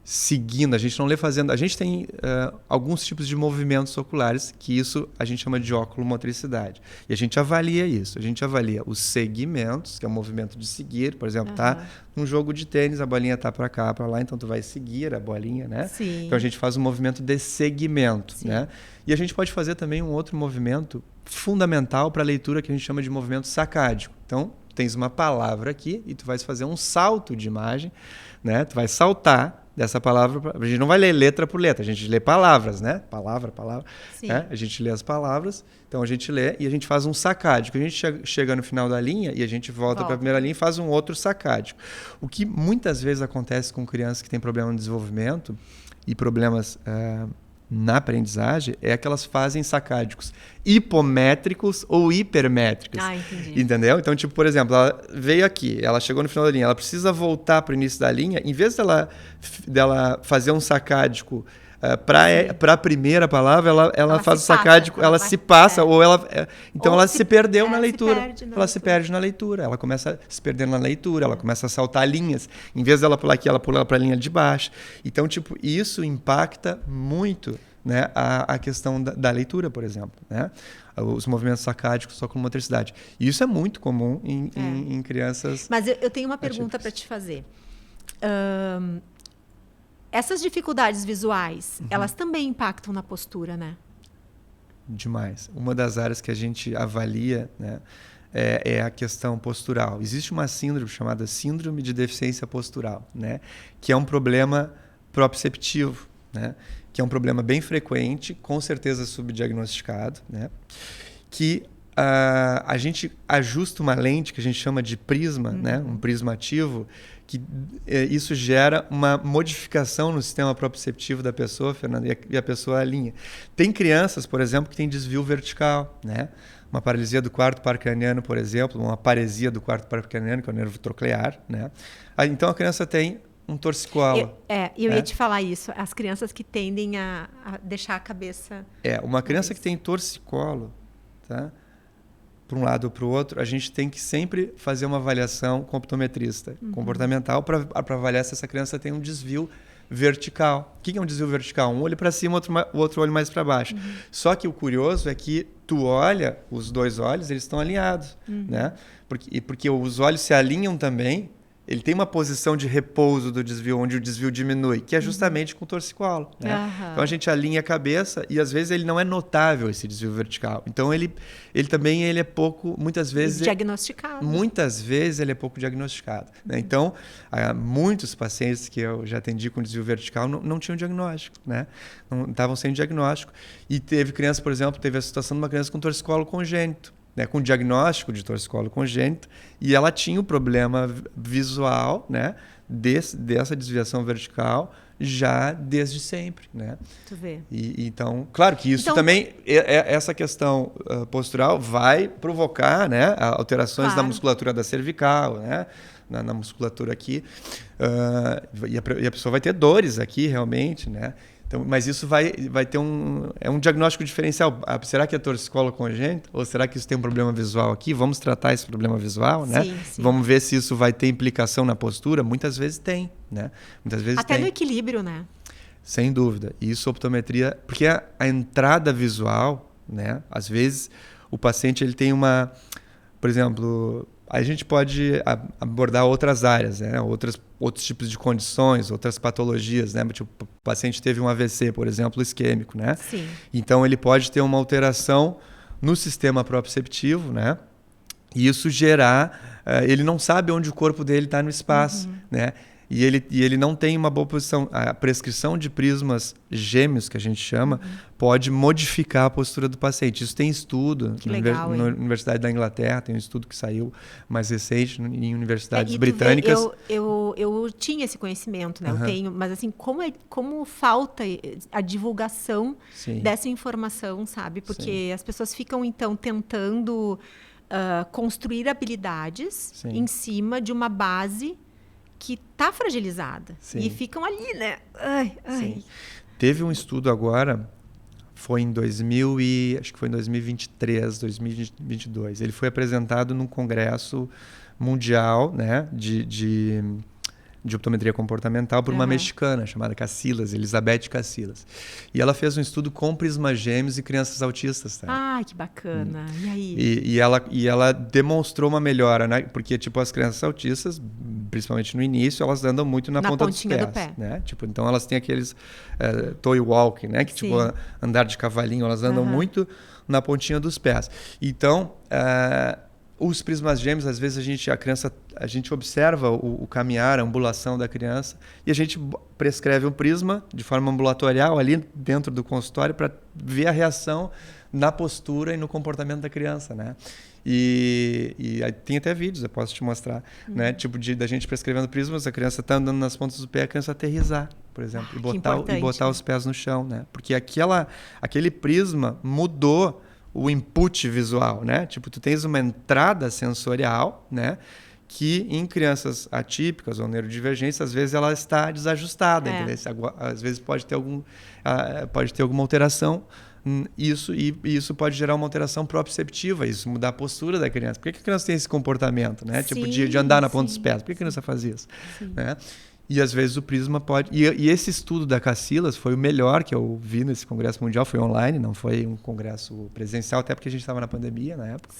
seguindo, a gente não lê fazendo... A gente tem alguns tipos de movimentos oculares, que isso a gente chama de oculomotricidade. E a gente avalia isso. A gente avalia os segmentos, que é o movimento de seguir. Por exemplo, tá num jogo de tênis, a bolinha tá para cá, para lá, então tu vai seguir a bolinha, né? Sim. Então a gente faz um movimento de segmento, Sim. né? E a gente pode fazer também um outro movimento fundamental para a leitura que a gente chama de movimento sacádico. Então, tens uma palavra aqui e tu vais fazer um salto de imagem, né? Tu vai saltar dessa palavra. A gente não vai ler letra por letra, a gente lê palavras, né? Palavra. Né? A gente lê as palavras, então a gente lê e a gente faz um sacádico. A gente chega no final da linha e a gente volta para a primeira linha e faz um outro sacádico. O que muitas vezes acontece com crianças que têm problema no desenvolvimento e problemas na aprendizagem é que elas fazem sacádicos hipométricos ou hipermétricos. Entendi. Entendeu? Então, tipo, por exemplo, ela veio aqui, ela chegou no final da linha, ela precisa voltar para o início da linha, em vez dela fazer um sacádico para a primeira palavra, ela faz o sacádico, ela se passa, ou ela... Então, ela se perdeu na leitura. Ela se perde na leitura. Ela começa a se perder na leitura, ela começa a saltar linhas. Em vez dela pular aqui, ela pula para a linha de baixo. Então, tipo, isso impacta muito, né, a questão da leitura, por exemplo, né? Os movimentos sacádicos só com motricidade. E isso é muito comum em crianças... Mas eu tenho uma pergunta para te fazer. Essas dificuldades visuais, elas também impactam na postura, né? Demais. Uma das áreas que a gente avalia, né, é a questão postural. Existe uma síndrome chamada síndrome de deficiência postural, né, que é um problema proprioceptivo, né, que é um problema bem frequente, com certeza subdiagnosticado, né, que a gente ajusta uma lente que a gente chama de prisma, né, um prisma ativo, que isso gera uma modificação no sistema proprioceptivo da pessoa, Fernanda, e a pessoa alinha. Tem crianças, por exemplo, que têm desvio vertical, né? Uma paralisia do quarto paracraniano, por exemplo, uma paresia do quarto paracraniano, que é o nervo troclear, né? Então a criança tem um torcicolo. Eu ia te falar isso. As crianças que tendem a deixar a cabeça... Uma criança que tem torcicolo, tá? Para um lado ou para o outro, a gente tem que sempre fazer uma avaliação com o optometrista comportamental para avaliar se essa criança tem um desvio vertical. O que é um desvio vertical? Um olho para cima, o outro olho mais para baixo. Só que o curioso é que tu olha, os dois olhos, eles estão alinhados, né? Porque os olhos se alinham também. Ele tem uma posição de repouso do desvio, onde o desvio diminui, que é justamente com o torcicolo, né? Então a gente alinha a cabeça e às vezes ele não é notável, esse desvio vertical. Então ele também é pouco, muitas vezes... Diagnosticado. Muitas vezes ele é pouco diagnosticado, né? Então, muitos pacientes que eu já atendi com desvio vertical não tinham diagnóstico, né? Não estavam sem diagnóstico. E teve criança, por exemplo, teve a situação de uma criança com torcicolo congênito, né, com diagnóstico de torcicolo congênito, e ela tinha o problema visual, né, dessa desviação vertical já desde sempre, né? Tu vê. Então, claro que isso também, essa questão postural vai provocar, né, alterações na musculatura da cervical, né, na musculatura aqui, e a pessoa vai ter dores aqui realmente, né? Então, mas isso vai ter um diagnóstico diferencial. Será que é torcicolo congênito? Ou será que isso tem um problema visual aqui? Vamos tratar esse problema visual, né? Sim. Vamos ver se isso vai ter implicação na postura. Muitas vezes tem, né? Muitas vezes até tem. no equilíbrio, né? Sem dúvida. E isso, optometria... Porque a entrada visual, né? Às vezes, o paciente ele tem uma... Por exemplo... A gente pode abordar outras áreas, né? Outros tipos de condições, outras patologias, né? Tipo, o paciente teve um AVC, por exemplo, isquêmico, né? Sim. Então, ele pode ter uma alteração no sistema proprioceptivo, né? E isso gerar... ele não sabe onde o corpo dele está no espaço, né? E ele não tem uma boa posição. A prescrição de prismas gêmeos, que a gente chama, pode modificar a postura do paciente. Isso tem estudo na Universidade da Inglaterra, tem um estudo que saiu mais recente em universidades britânicas. Eu tinha esse conhecimento, né? Eu tenho, mas assim, como falta a divulgação dessa informação, sabe? Porque as pessoas ficam, então, tentando construir habilidades em cima de uma base que está fragilizada. E ficam ali, né? Ai. Teve um estudo agora, foi em 2023, 2022. Ele foi apresentado num congresso mundial, né, de optometria comportamental por uma mexicana chamada Casillas, Elizabeth Casillas. E ela fez um estudo com prismagêmeos e crianças autistas. Tá? Ah, que bacana. E aí? E ela demonstrou uma melhora, né? Porque tipo, as crianças autistas, principalmente no início, elas andam muito na ponta dos pés. Do pé. Né? Tipo, então elas têm aqueles toy walking, né? Que tipo, andar de cavalinho, elas andam muito na pontinha dos pés. Então... os prismas gêmeos, às vezes a gente observa o caminhar, a ambulação da criança e a gente prescreve um prisma de forma ambulatorial ali dentro do consultório para ver a reação na postura e no comportamento da criança, né? E tem até vídeos, eu posso te mostrar, né? Tipo da gente prescrevendo prismas, a criança está andando nas pontas do pé, a criança aterrissar, por exemplo, e botar os pés no chão, né? Porque aquele prisma mudou o input visual, né? Tipo, tu tens uma entrada sensorial, né? Que em crianças atípicas ou neurodivergentes, às vezes ela está desajustada, entendeu? Às vezes pode ter alguma alteração, isso pode gerar uma alteração proprioceptiva, isso mudar a postura da criança. Por que a criança tem esse comportamento, né? Tipo, de andar na ponta dos pés? Por que a criança faz isso? Né? E às vezes o prisma pode... E esse estudo da Casillas foi o melhor que eu vi nesse congresso mundial, foi online, não foi um congresso presencial, até porque a gente estava na pandemia na época.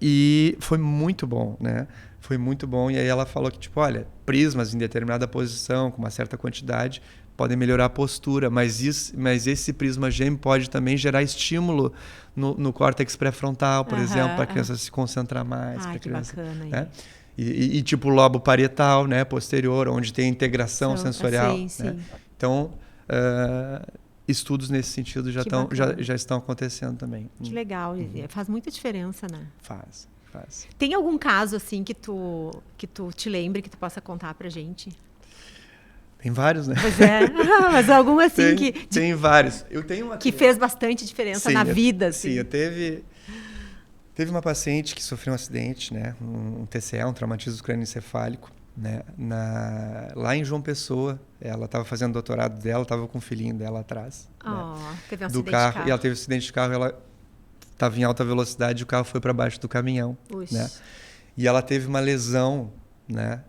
E foi muito bom, né? Foi muito bom. E aí ela falou que, tipo, olha, prismas em determinada posição, com uma certa quantidade, podem melhorar a postura, mas esse prisma gêmeo pode também gerar estímulo no córtex pré-frontal, por exemplo, para a criança se concentrar mais. Que criança, bacana. Né? E tipo o lobo parietal, né, posterior, onde tem integração sensorial. Né? Então, estudos nesse sentido já estão acontecendo também. Que legal. Faz muita diferença, né? Faz. Tem algum caso assim que tu te lembre, que tu possa contar pra gente? Tem vários, né? Pois é. Mas algum assim tem vários. Eu tenho uma que fez bastante diferença na vida, assim. Sim, Teve uma paciente que sofreu um acidente, né? Um TCE, um traumatismo crânioencefálico, né? Lá em João Pessoa. Ela estava fazendo doutorado dela, estava com o filhinho dela atrás. Teve um acidente de carro. E ela teve um acidente de carro, ela estava em alta velocidade e o carro foi para baixo do caminhão. Né? E ela teve uma lesão, né?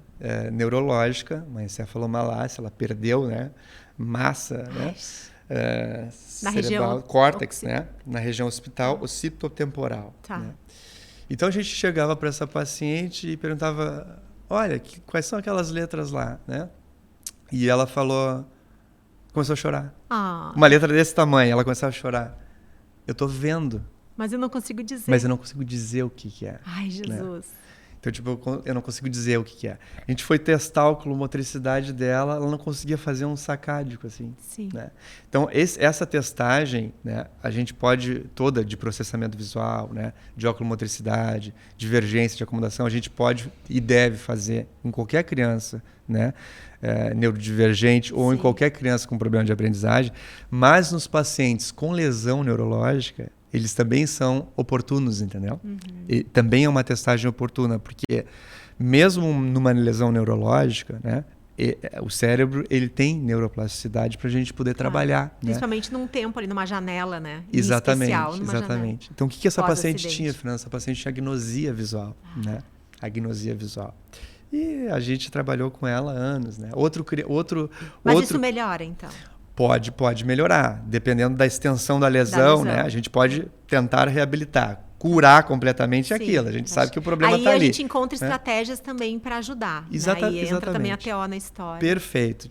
neurológica, uma encefalomalácia, ela perdeu, né, massa, né, na cerebral, região córtex, né, na região occipitotemporal. Tá. Né? Então a gente chegava para essa paciente e perguntava, olha, quais são aquelas letras lá, né? E ela começou a chorar. Uma letra desse tamanho, ela começava a chorar. Eu tô vendo. Mas eu não consigo dizer. Mas eu não consigo dizer o que é. Ai, Jesus. Né? Então, tipo, eu não consigo dizer o que é. A gente foi testar a oculomotricidade dela, ela não conseguia fazer um sacádico, assim. Sim. Né? Então, essa testagem, né, a gente pode, toda de processamento visual, né, de oculomotricidade, divergência de acomodação, a gente pode e deve fazer em qualquer criança, né, neurodivergente ou em qualquer criança com problema de aprendizagem, mas nos pacientes com lesão neurológica, eles também são oportunos, entendeu? E também é uma testagem oportuna, porque mesmo numa lesão neurológica, né, o cérebro ele tem neuroplasticidade para a gente poder trabalhar. Principalmente num tempo ali, numa janela, né? Exatamente, especial, numa exatamente. Janela. Então, o que essa paciente tinha, Fernanda? Essa paciente tinha agnosia visual, né? Agnosia visual. E a gente trabalhou com ela há anos, né? Mas isso melhora, então? Pode melhorar, dependendo da extensão da lesão, né? A gente pode tentar reabilitar, curar completamente aquilo. A gente sabe que o problema está ali. Aí a gente encontra estratégias também para ajudar. Né? E entra também a TO na história. Perfeito.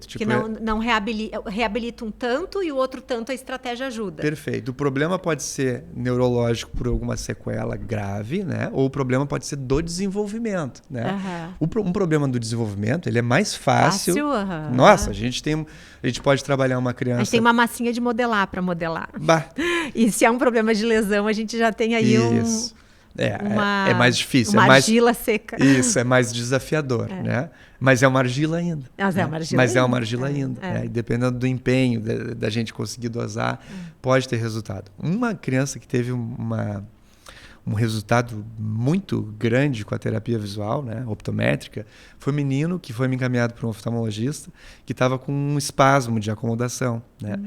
Tipo, que não reabilita um tanto e o outro tanto a estratégia ajuda. Perfeito. O problema pode ser neurológico por alguma sequela grave, né? Ou o problema pode ser do desenvolvimento, né? Um problema do desenvolvimento, ele é mais fácil. Nossa, a gente pode trabalhar uma criança... A gente tem uma massinha de modelar para modelar. Bah. E se é um problema de lesão, a gente já tem aí Isso. É mais difícil. Uma argila seca. Isso, é mais desafiador, né? Mas é uma argila ainda. Mas é uma argila ainda. Né? E dependendo do empenho da gente conseguir dosar, pode ter resultado. Uma criança que teve um resultado muito grande com a terapia visual, né, optométrica, foi um menino que foi me encaminhado para um oftalmologista que estava com um espasmo de acomodação. Né?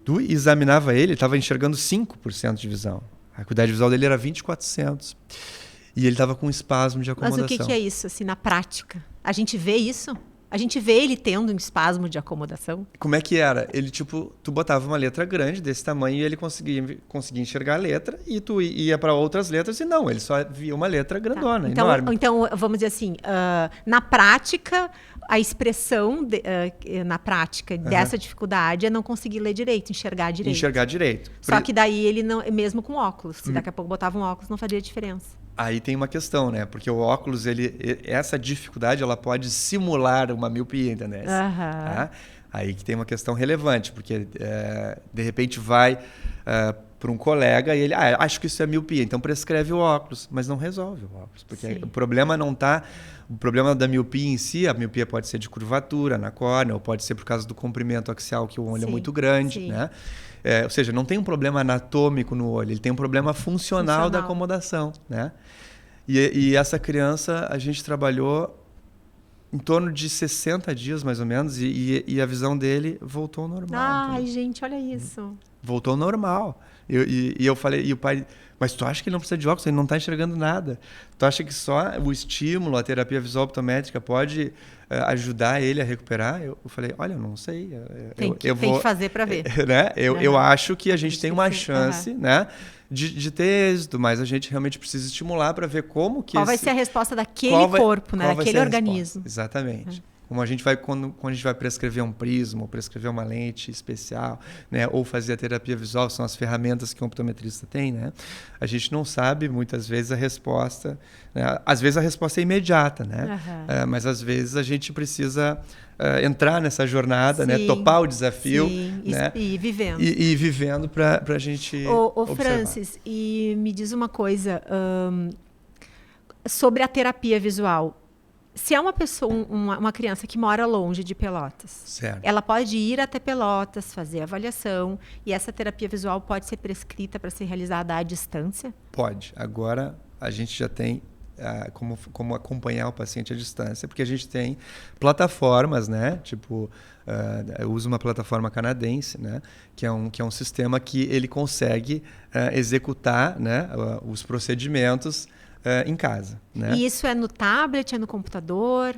Tu examinava ele estava enxergando 5% de visão. A acuidade visual dele era 20/400. E ele estava com um espasmo de acomodação. Mas o que é isso, assim, na prática? A gente vê isso? A gente vê ele tendo um espasmo de acomodação? Como é que era? Ele, tipo, tu botava uma letra grande desse tamanho e ele conseguia enxergar a letra e tu ia para outras letras e não, ele só via uma letra grandona, enorme. Então, vamos dizer assim, na prática, a expressão na prática dessa dificuldade é não conseguir ler direito, enxergar direito. Só que daí ele não, mesmo com óculos, se daqui a pouco botava um óculos, não faria diferença. Aí tem uma questão, né? Porque o óculos, essa dificuldade, ela pode simular uma miopia, entendeu? Tá? Aí que tem uma questão relevante, porque de repente vai para um colega e ele, acho que isso é miopia, então prescreve o óculos, mas não resolve o óculos, porque o problema não está... O problema da miopia em si, a miopia pode ser de curvatura na córnea, ou pode ser por causa do comprimento axial, que o olho é muito grande, né? Ou seja, não tem um problema anatômico no olho, ele tem um problema funcional da acomodação, né? E essa criança, a gente trabalhou em torno de 60 dias, mais ou menos, e a visão dele voltou ao normal. Ai, gente, olha isso. Voltou ao normal. E eu falei, e o pai... Mas tu acha que ele não precisa de óculos? Ele não está enxergando nada. Tu acha que só o estímulo, a terapia visual optométrica pode ajudar ele a recuperar? Eu falei, olha, eu não sei. Tem que fazer para ver. Né? Eu acho que a gente tem uma chance, né, de ter êxito, mas a gente realmente precisa estimular para ver como que... Qual vai ser a resposta daquele corpo, né? Daquele organismo. Exatamente. Como a gente vai, quando a gente vai prescrever um prisma, ou prescrever uma lente especial, né, ou fazer a terapia visual, são as ferramentas que um optometrista tem, né? A gente não sabe, muitas vezes, a resposta. Né? Às vezes a resposta é imediata, né? Mas às vezes a gente precisa entrar nessa jornada, né? Topar o desafio. Né? E ir vivendo. E ir vivendo para a gente Ô Francis, e me diz uma coisa sobre a terapia visual. Se é uma pessoa, uma criança que mora longe de Pelotas, certo, ela pode ir até Pelotas, fazer a avaliação, e essa terapia visual pode ser prescrita para ser realizada à distância? Pode. Agora, a gente já tem como acompanhar o paciente à distância, porque a gente tem plataformas, né? Tipo, eu uso uma plataforma canadense, né? Que é um sistema que ele consegue executar, né, os procedimentos em casa, né? E isso é no tablet, é no computador?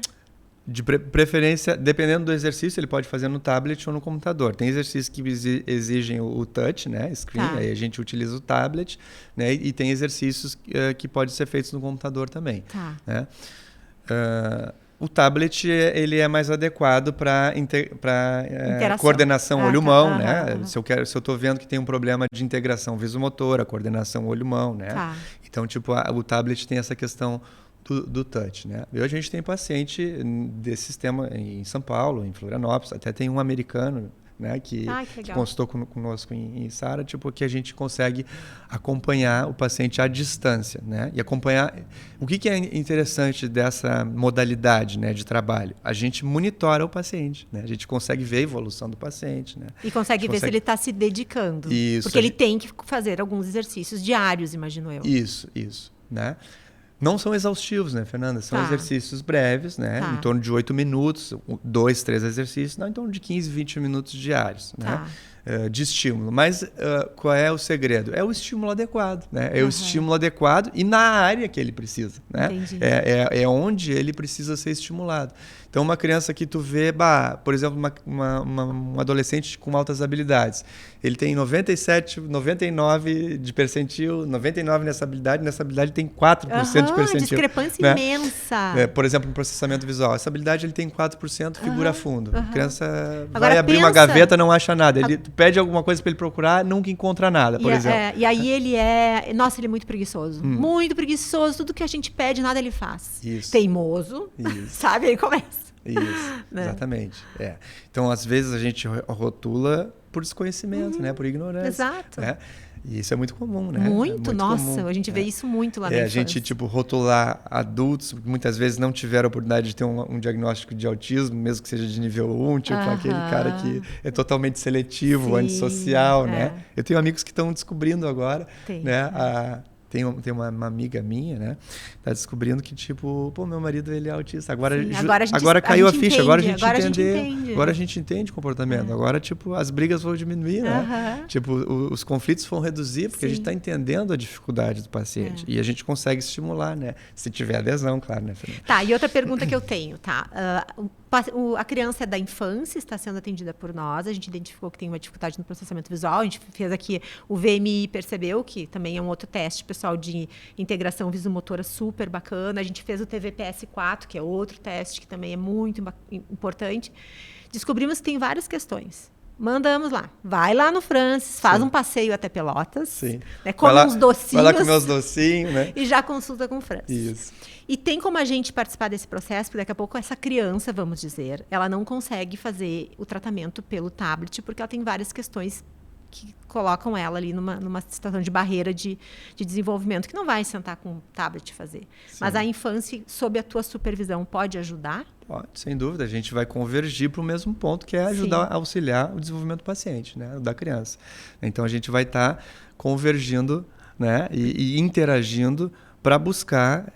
De preferência, dependendo do exercício, ele pode fazer no tablet ou no computador. Tem exercícios que exigem o touch, né, screen, aí a gente utiliza o tablet, né, e tem exercícios que podem ser feitos no computador também. Né? O tablet ele é mais adequado para coordenação olho-mão, né? Se eu estou vendo que tem um problema de integração visomotora, coordenação olho-mão, né? Então, tipo, o tablet tem essa questão do touch, né? E hoje a gente tem paciente desse sistema em São Paulo, em Florianópolis, até tem um americano, né, que consultou conosco em Sara, tipo, que a gente consegue acompanhar o paciente à distância, né? E acompanhar... O que é interessante dessa modalidade, né, de trabalho? A gente monitora o paciente, né? A gente consegue ver a evolução do paciente, né? E consegue ver se ele está se dedicando. Isso. Porque ele tem que fazer alguns exercícios diários, imagino eu. Isso, né? Não são exaustivos, né, Fernanda? São exercícios breves, né? Em torno de 8 minutos, 2, 3 exercícios, não, em torno de 15, 20 minutos diários, né? De estímulo. Mas qual é o segredo? É o estímulo adequado, né? É o estímulo adequado e na área que ele precisa, né? É onde ele precisa ser estimulado. Então, uma criança que tu vê, por exemplo, um adolescente com altas habilidades, ele tem 97, 99 de percentil, 99 nessa habilidade tem 4% de percentil. Discrepância né? imensa. Por exemplo, no processamento visual. Essa habilidade ele tem 4%, figura fundo. A criança Agora, vai abrir uma gaveta, não acha nada. Tu pede alguma coisa para ele procurar, nunca encontra nada, por exemplo. E aí ele é... Nossa, ele é muito preguiçoso. Muito preguiçoso. Tudo que a gente pede, nada ele faz. Isso. Teimoso. Isso. Sabe? Aí começa. Isso, né? Exatamente. Então, às vezes, a gente rotula por desconhecimento, né? Por ignorância. Exato. Né? E isso é muito comum, né? Muito, nossa, comum. A gente vê isso muito lá na infância. A gente, tipo, rotular adultos, que muitas vezes não tiveram a oportunidade de ter um diagnóstico de autismo, mesmo que seja de nível 1, tipo, aquele cara que é totalmente seletivo, antissocial, né? Eu tenho amigos que estão descobrindo agora, né? Tem uma amiga minha, né? Tá descobrindo que, tipo, meu marido, ele é autista. Agora caiu a ficha, agora a gente entende. Agora a gente entende o comportamento. Agora, tipo, as brigas vão diminuir, né? Tipo, os conflitos vão reduzir, porque a gente está entendendo a dificuldade do paciente. E a gente consegue estimular, né? Se tiver adesão, claro, né, Fernanda? Tá, e outra pergunta que eu tenho, tá? A criança é da infância, está sendo atendida por nós, a gente identificou que tem uma dificuldade no processamento visual, a gente fez aqui o VMI percebeu, que também é um outro teste, pessoal, de integração visomotora super bacana, a gente fez o TVPS4, que é outro teste que também é muito importante. Descobrimos que tem várias questões. Mandamos lá. Vai lá no Francis, faz um passeio até Pelotas, né, come uns docinhos. Vai lá comer os docinhos, né? E já consulta com o Francis. Isso. E tem como a gente participar desse processo, porque daqui a pouco essa criança, vamos dizer, ela não consegue fazer o tratamento pelo tablet, porque ela tem várias questões que colocam ela ali numa situação de barreira de desenvolvimento, que não vai sentar com o tablet fazer. Mas a infância, sob a tua supervisão, pode ajudar? Pode, sem dúvida. A gente vai convergir para o mesmo ponto, que é ajudar a auxiliar o desenvolvimento do paciente, né, da criança. Então, a gente vai estar convergindo, né, e interagindo para buscar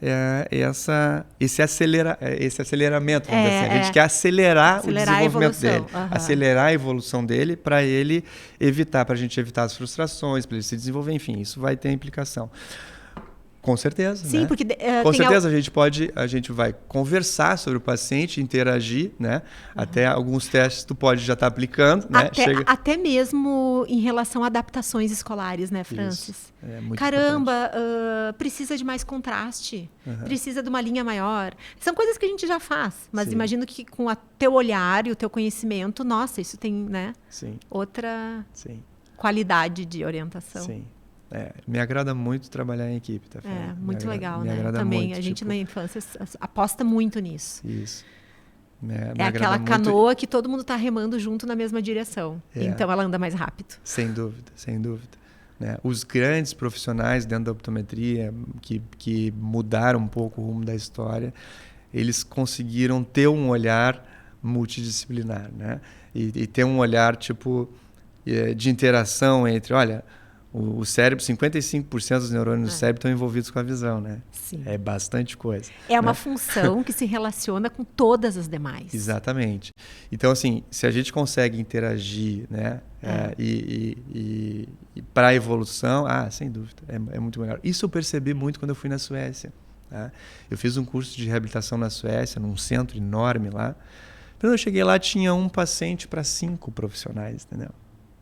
esse aceleramento. Vamos dizer assim. A gente quer acelerar o desenvolvimento dele, acelerar a evolução dele para a gente evitar as frustrações, para ele se desenvolver, enfim, isso vai ter implicação. Com certeza. Sim, né? porque com certeza a gente vai conversar sobre o paciente, interagir, né? Até alguns testes tu pode já estar aplicando, né? Até mesmo em relação a adaptações escolares, né, Francis? Isso. É muito Caramba, precisa de mais contraste, precisa de uma linha maior. São coisas que a gente já faz, mas imagino que com o teu olhar e o teu conhecimento, nossa, isso tem, né? Outra qualidade de orientação. Sim. Me agrada muito trabalhar em equipe, tá? Muito legal, né? Também muito, a gente na infância aposta muito nisso. Isso. É aquela canoa que todo mundo está remando junto na mesma direção. Então ela anda mais rápido. Sem dúvida, sem dúvida. Né? Os grandes profissionais dentro da optometria que mudaram um pouco o rumo da história, eles conseguiram ter um olhar multidisciplinar, né? E ter um olhar tipo de interação entre, olha, o cérebro, 55% dos neurônios do cérebro estão envolvidos com a visão, né? Sim. É bastante coisa. É uma função que se relaciona com todas as demais. Exatamente. Então, assim, se a gente consegue interagir, né? E para a evolução, sem dúvida, é muito melhor. Isso eu percebi muito quando eu fui na Suécia. Né? Eu fiz um curso de reabilitação na Suécia, num centro enorme lá. Quando eu cheguei lá, tinha um paciente para 5 profissionais, entendeu?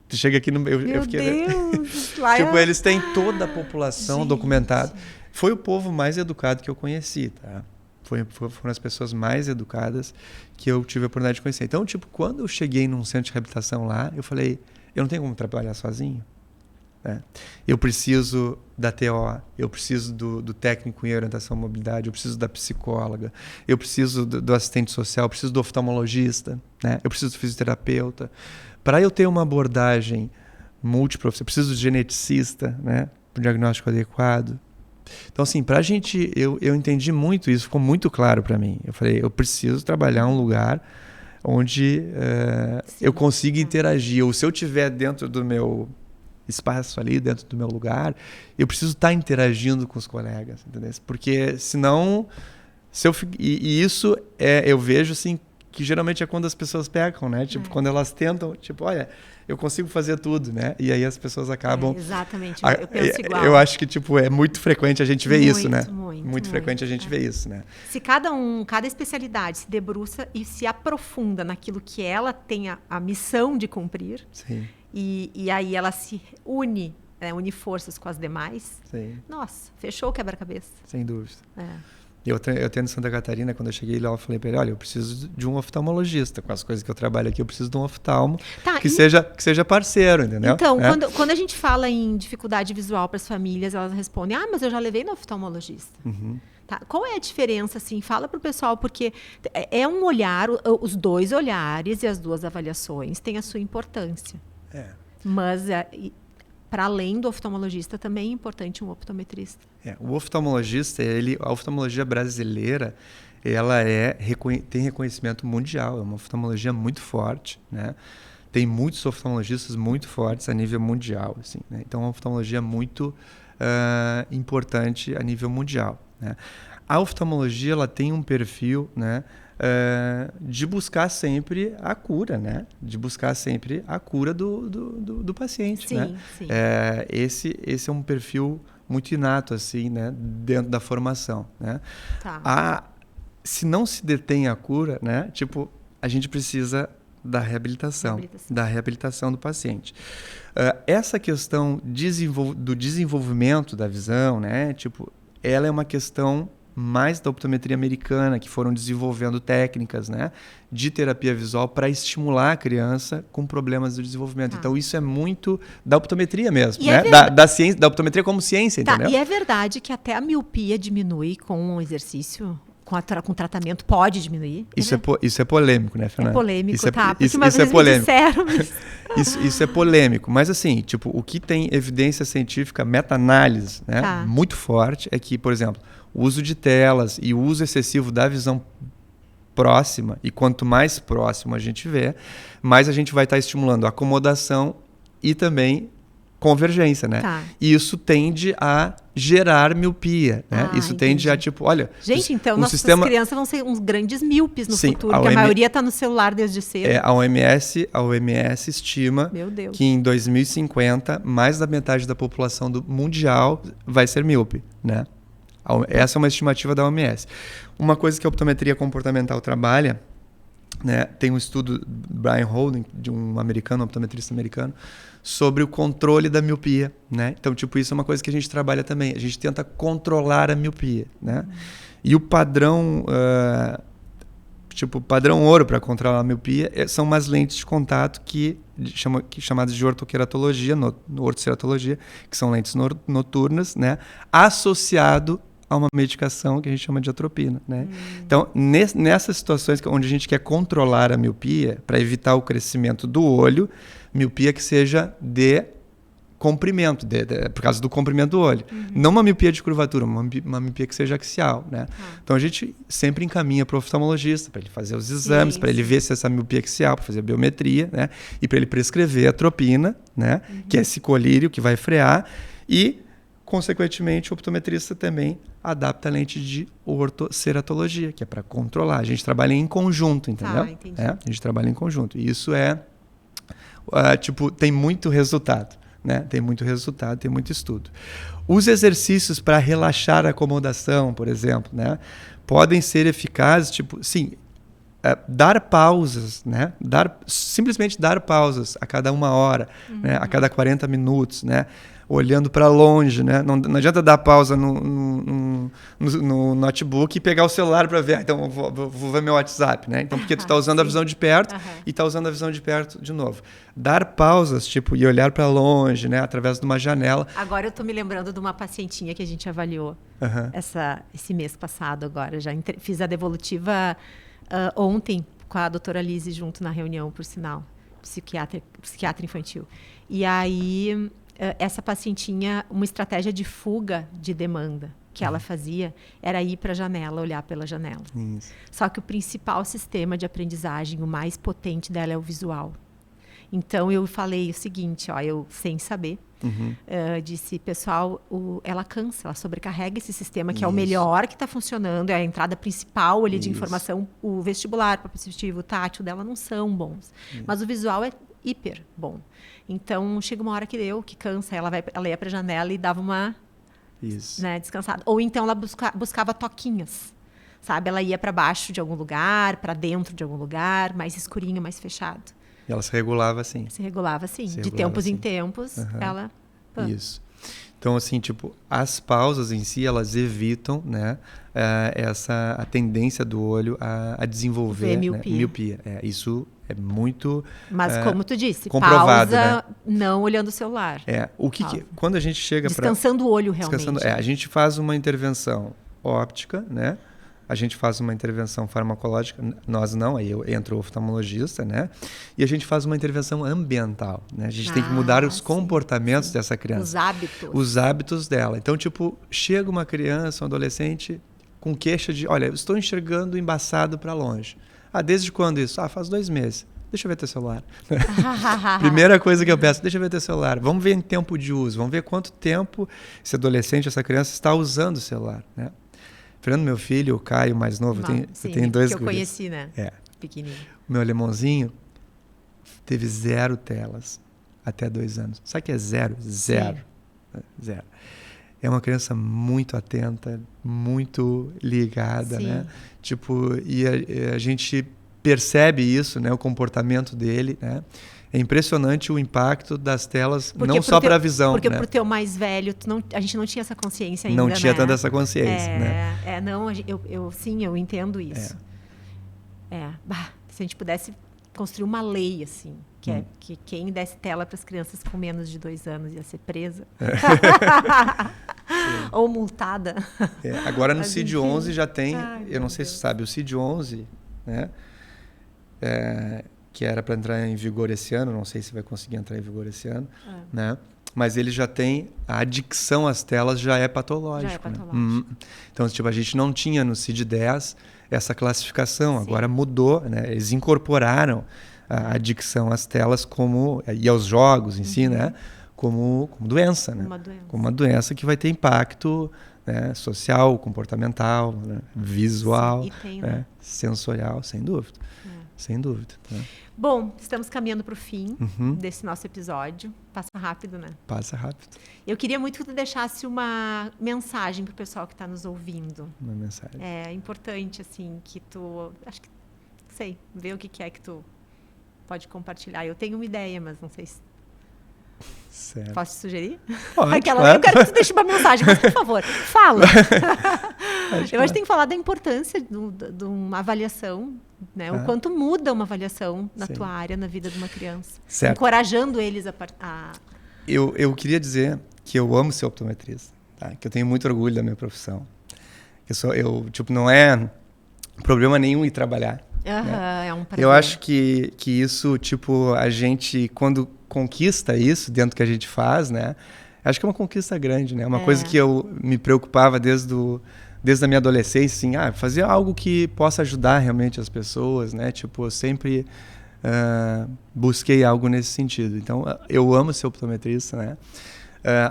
Tu chega aqui no... Meu Deus! Lá tipo, eles têm toda a população documentada. Foi o povo mais educado que eu conheci, tá? Foram as pessoas mais educadas que eu tive a oportunidade de conhecer. Então, tipo, quando eu cheguei num centro de reabilitação lá, eu falei, eu não tenho como trabalhar sozinho. Né? Eu preciso da TO, eu preciso do técnico em orientação à mobilidade, eu preciso da psicóloga, eu preciso do assistente social, eu preciso do oftalmologista, né? Eu preciso do fisioterapeuta. Para eu ter uma abordagem multiprofissional, eu preciso de geneticista, né? Para o diagnóstico adequado. Então, assim, pra gente, eu entendi muito isso, ficou muito claro para mim. Eu falei, eu preciso trabalhar em um lugar onde eu consiga interagir. Ou se eu estiver dentro do meu espaço ali, dentro do meu lugar, eu preciso estar interagindo com os colegas, entendeu? Porque senão... E isso eu vejo, assim, que geralmente é quando as pessoas pecam, né? Tipo, quando elas tentam, tipo, olha, eu consigo fazer tudo, né? E aí as pessoas acabam... exatamente, eu penso igual. Eu acho que, tipo, é muito frequente a gente ver isso, né? Muito frequente a gente ver isso, né? Se cada especialidade se debruça e se aprofunda naquilo que ela tem a missão de cumprir, sim. E aí ela se une forças com as demais, sim. Nossa, fechou o quebra-cabeça. Sem dúvida. Eu tendo Santa Catarina, quando eu cheguei lá, eu falei para ele, olha, eu preciso de um oftalmologista. Com as coisas que eu trabalho aqui, eu preciso de um oftalmo que seja parceiro, entendeu? Então, quando a gente fala em dificuldade visual para as famílias, elas respondem, mas eu já levei no oftalmologista. Uhum. Tá? Qual é a diferença, assim? Fala para o pessoal, porque é um olhar, os 2 olhares e as 2 avaliações têm a sua importância. Mas... para além do oftalmologista, também é importante um optometrista. O oftalmologista, a oftalmologia brasileira, ela tem reconhecimento mundial, é uma oftalmologia muito forte, né? Tem muitos oftalmologistas muito fortes a nível mundial, assim, né? Então, é uma oftalmologia muito importante a nível mundial, né? A oftalmologia, ela tem um perfil, né, de buscar sempre a cura, né? De buscar sempre a cura do paciente, sim, né? Sim. Esse é um perfil muito inato, assim, né? Dentro da formação, né? Tá. Se não se detém a cura, né? Tipo, a gente precisa da reabilitação do paciente. Essa questão do desenvolvimento da visão, né? Tipo, ela é uma questão mais da optometria americana, que foram desenvolvendo técnicas, né, de terapia visual para estimular a criança com problemas do desenvolvimento. Então, isso é muito da optometria mesmo, né? Da ciência, da optometria como ciência, entendeu? E é verdade que até a miopia diminui com o exercício, com tratamento, pode diminuir. Isso é polêmico, né, Fernanda? É polêmico, porque uma vez é polêmico. Me disseram, mas... isso é polêmico, mas assim, tipo, o que tem evidência científica, meta-análise, né, muito forte, é que, por exemplo, o uso de telas e o uso excessivo da visão próxima, e quanto mais próximo a gente vê, mais a gente vai estar estimulando a acomodação e também convergência, né? E isso tende a gerar miopia, né? Isso tende a, tipo, olha... Gente, então nossas crianças vão ser uns grandes míopes no futuro, porque a maioria está no celular desde cedo. A OMS estima que em 2050, mais da metade da população mundial vai ser míope, né? Essa é uma estimativa da OMS. Uma coisa que a optometria comportamental trabalha, né, tem um estudo do Brian Holden, de um optometrista americano, sobre o controle da miopia, né? Então, tipo, isso é uma coisa que a gente trabalha também. A gente tenta controlar a miopia, né? E o padrão, padrão ouro para controlar a miopia são umas lentes de contato chamadas de ortoqueratologia, ortoceratologia, que são lentes noturnas, né? Associado a uma medicação que a gente chama de atropina, né? Então, nessas situações onde a gente quer controlar a miopia, para evitar o crescimento do olho, miopia que seja de comprimento, por causa do comprimento do olho. Não uma miopia de curvatura, uma miopia que seja axial, né? Então, a gente sempre encaminha para o oftalmologista, para ele fazer os exames, para ele ver se essa miopia é axial, para fazer a biometria, né? E para ele prescrever a atropina, né? Que é esse colírio que vai frear, e consequentemente, o optometrista também adapta a lente de ortoceratologia, que é para controlar. A gente trabalha em conjunto, entendeu? Entendi. A gente trabalha em conjunto. E isso tem muito resultado, né? Tem muito resultado, tem muito estudo. Os exercícios para relaxar a acomodação, por exemplo, né? Podem ser eficazes, tipo, sim, dar pausas, né? Simplesmente dar pausas a cada 1 hora, né? A cada 40 minutos, né? Olhando para longe, né? Não adianta dar pausa no notebook e pegar o celular para ver. Então, vou ver meu WhatsApp, né? Então, porque tu está usando a visão de perto e está usando a visão de perto de novo. Dar pausas, tipo, e olhar para longe, né? Através de uma janela. Agora eu estou me lembrando de uma pacientinha que a gente avaliou esse mês passado agora. Já fiz a devolutiva ontem com a doutora Lise junto na reunião, por sinal. Psiquiatra infantil. E aí... essa pacientinha, uma estratégia de fuga de demanda que ela fazia era ir para a janela, olhar pela janela. Isso. Só que o principal sistema de aprendizagem, o mais potente dela é o visual. Então, eu falei o seguinte, eu sem saber, disse, pessoal, ela cansa, ela sobrecarrega esse sistema, que é o melhor que está funcionando, é a entrada principal ali de informação, o vestibular, o propositivo, o tátil dela não são bons. Mas o visual é hiper bom. Então, chega uma hora que cansa, ela ia para a janela e dava uma descansada. Ou então ela buscava toquinhas, sabe? Ela ia para baixo de algum lugar, para dentro de algum lugar, mais escurinho, mais fechado. E ela se regulava assim. De tempos em tempos, ela... Isso. Então, assim, tipo, as pausas em si, elas evitam, né, a tendência do olho a desenvolver miopia. Isso é muito Mas como tu disse, comprovado, pausa, né? não olhando o celular. Quando a gente chega descansando o olho realmente. A gente faz uma intervenção óptica, né? A gente faz uma intervenção farmacológica, nós não, aí entra o oftalmologista, né? E a gente faz uma intervenção ambiental, né? A gente tem que mudar os comportamentos dessa criança. Os hábitos dela. Então, tipo, chega uma criança, um adolescente com queixa de, olha, eu estou enxergando embaçado para longe. Desde quando isso? Faz 2 meses. Deixa eu ver teu celular. Primeira coisa que eu peço, deixa eu ver teu celular. Vamos ver em tempo de uso, vamos ver quanto tempo esse adolescente, essa criança está usando o celular, né? Fernando, meu filho, o Caio, mais novo, eu tenho 2 que eu conheci, né? Pequenininho. O meu alemãozinho teve 0 telas até 2 anos. Sabe o que é 0? Zero. É uma criança muito atenta, muito ligada, né? Tipo, e a gente percebe isso, né? O comportamento dele, né? É impressionante o impacto das telas, não só para a visão. Porque né? Pro teu mais velho, a gente não tinha essa consciência ainda, não tinha né? tanta essa consciência, né? Eu entendo isso. Se a gente pudesse construir uma lei, assim, que quem desse tela para as crianças com menos de 2 anos ia ser presa. Ou multada. Agora no CID-11 já tem, eu não sei se você sabe, o CID-11, né? Que era para entrar em vigor esse ano, não sei se vai conseguir entrar em vigor esse ano, né? Mas ele já tem, a adicção às telas já é patológica. Né? Então, tipo, a gente não tinha no CID-10 essa classificação, agora mudou, né? Eles incorporaram a adicção às telas e aos jogos em si, né? Como doença, né? Como uma doença que vai ter impacto, né? Social, comportamental, né? Visual, né? Sensorial, sem dúvida. Sem dúvida. Né? Bom, estamos caminhando para o fim desse nosso episódio. Passa rápido, né? Passa rápido. Eu queria muito que tu deixasse uma mensagem para o pessoal que está nos ouvindo. Uma mensagem. É importante, assim, que tu... Acho que, sei, ver o que é que tu pode compartilhar. Eu tenho uma ideia, mas não sei se... Certo. Posso te sugerir? Pode, claro. Eu quero que tu deixe uma mensagem, mas, por favor, fala. Eu acho que tem que falar da importância de uma avaliação, né? O quanto muda uma avaliação na tua área, na vida de uma criança. Certo. Encorajando eles Eu queria dizer que eu amo ser optometrista, tá? Que eu tenho muito orgulho da minha profissão. Não é problema nenhum ir trabalhar. Né? É um prazer. Eu acho que isso, tipo, a gente, quando conquista isso dentro do que a gente faz, né? Acho que é uma conquista grande, né? Uma coisa que eu me preocupava desde a minha adolescência, assim, fazer algo que possa ajudar realmente as pessoas, né? Tipo, eu sempre busquei algo nesse sentido. Então, eu amo ser optometrista, né?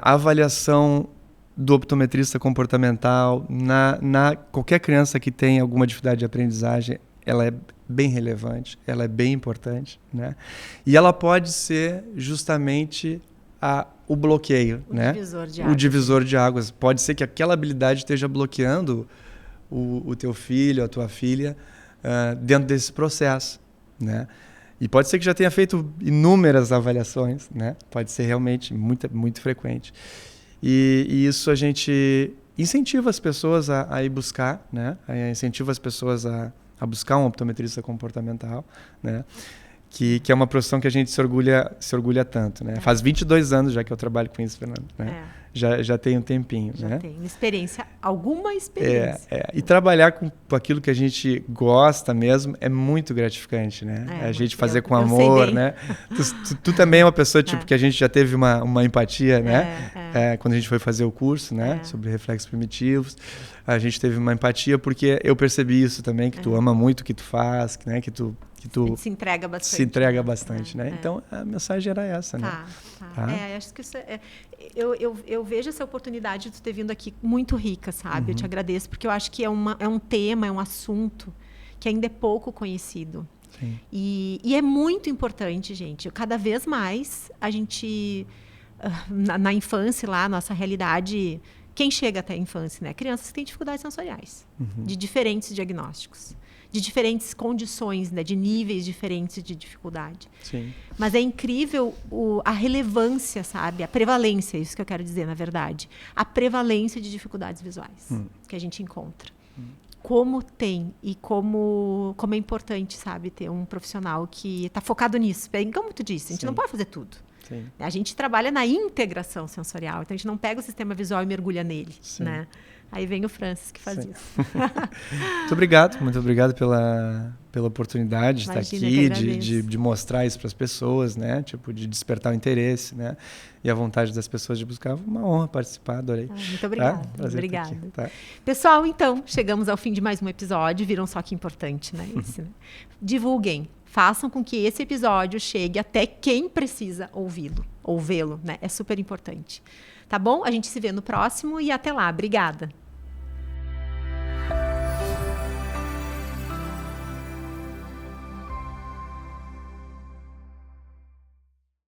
A avaliação do optometrista comportamental qualquer criança que tem alguma dificuldade de aprendizagem, ela é bem relevante, ela é bem importante, né? E ela pode ser justamente o bloqueio, né? O divisor de águas. Pode ser que aquela habilidade esteja bloqueando o teu filho, a tua filha, dentro desse processo, né? E pode ser que já tenha feito inúmeras avaliações, né? Pode ser realmente muito frequente. E isso a gente incentiva as pessoas a ir buscar, né? Incentiva as pessoas a buscar um optometrista comportamental, né? Que é uma profissão que a gente se orgulha tanto, né? Faz 22 anos já que eu trabalho com isso, Fernando, né? Já tem um tempinho, já né? tem alguma experiência. E trabalhar com aquilo que a gente gosta mesmo é muito gratificante, né? A gente fazer com amor, né? Tu também é uma pessoa, tipo, que a gente já teve uma empatia, né? Quando a gente foi fazer o curso, né? Sobre reflexos primitivos. A gente teve uma empatia porque eu percebi isso também, que tu ama muito o que tu faz, né? Que tu se entrega bastante. Se entrega bastante, né? Então, a mensagem era essa, né? Acho que isso eu vejo essa oportunidade de tu ter vindo aqui muito rica, sabe? Eu te agradeço, porque eu acho que é um tema, é um assunto que ainda é pouco conhecido. Sim. E é muito importante, gente. Cada vez mais, a gente, na infância lá, nossa realidade... Quem chega até a infância, né? Crianças que têm dificuldades sensoriais, de diferentes diagnósticos, de diferentes condições, né? De níveis diferentes de dificuldade. Sim. Mas é incrível a relevância, sabe? A prevalência, isso que eu quero dizer, na verdade. A prevalência de dificuldades visuais que a gente encontra. Como tem e como é importante, sabe? Ter um profissional que está focado nisso. Como tu disse, a gente não pode fazer tudo. Sim. A gente trabalha na integração sensorial, então a gente não pega o sistema visual e mergulha nele, né? Aí vem o Francis que faz isso. Muito obrigado pela oportunidade de estar aqui, de mostrar isso para as pessoas, né? Tipo, de despertar o interesse, né? E a vontade das pessoas de buscar. Uma honra participar, adorei. Muito obrigada. Obrigada. Tá? Pessoal, então, chegamos ao fim de mais um episódio. Viram só que importante, né? Esse, né? Divulguem. Façam com que esse episódio chegue até quem precisa ouvi-lo, né? É super importante. Tá bom? A gente se vê no próximo e até lá. Obrigada.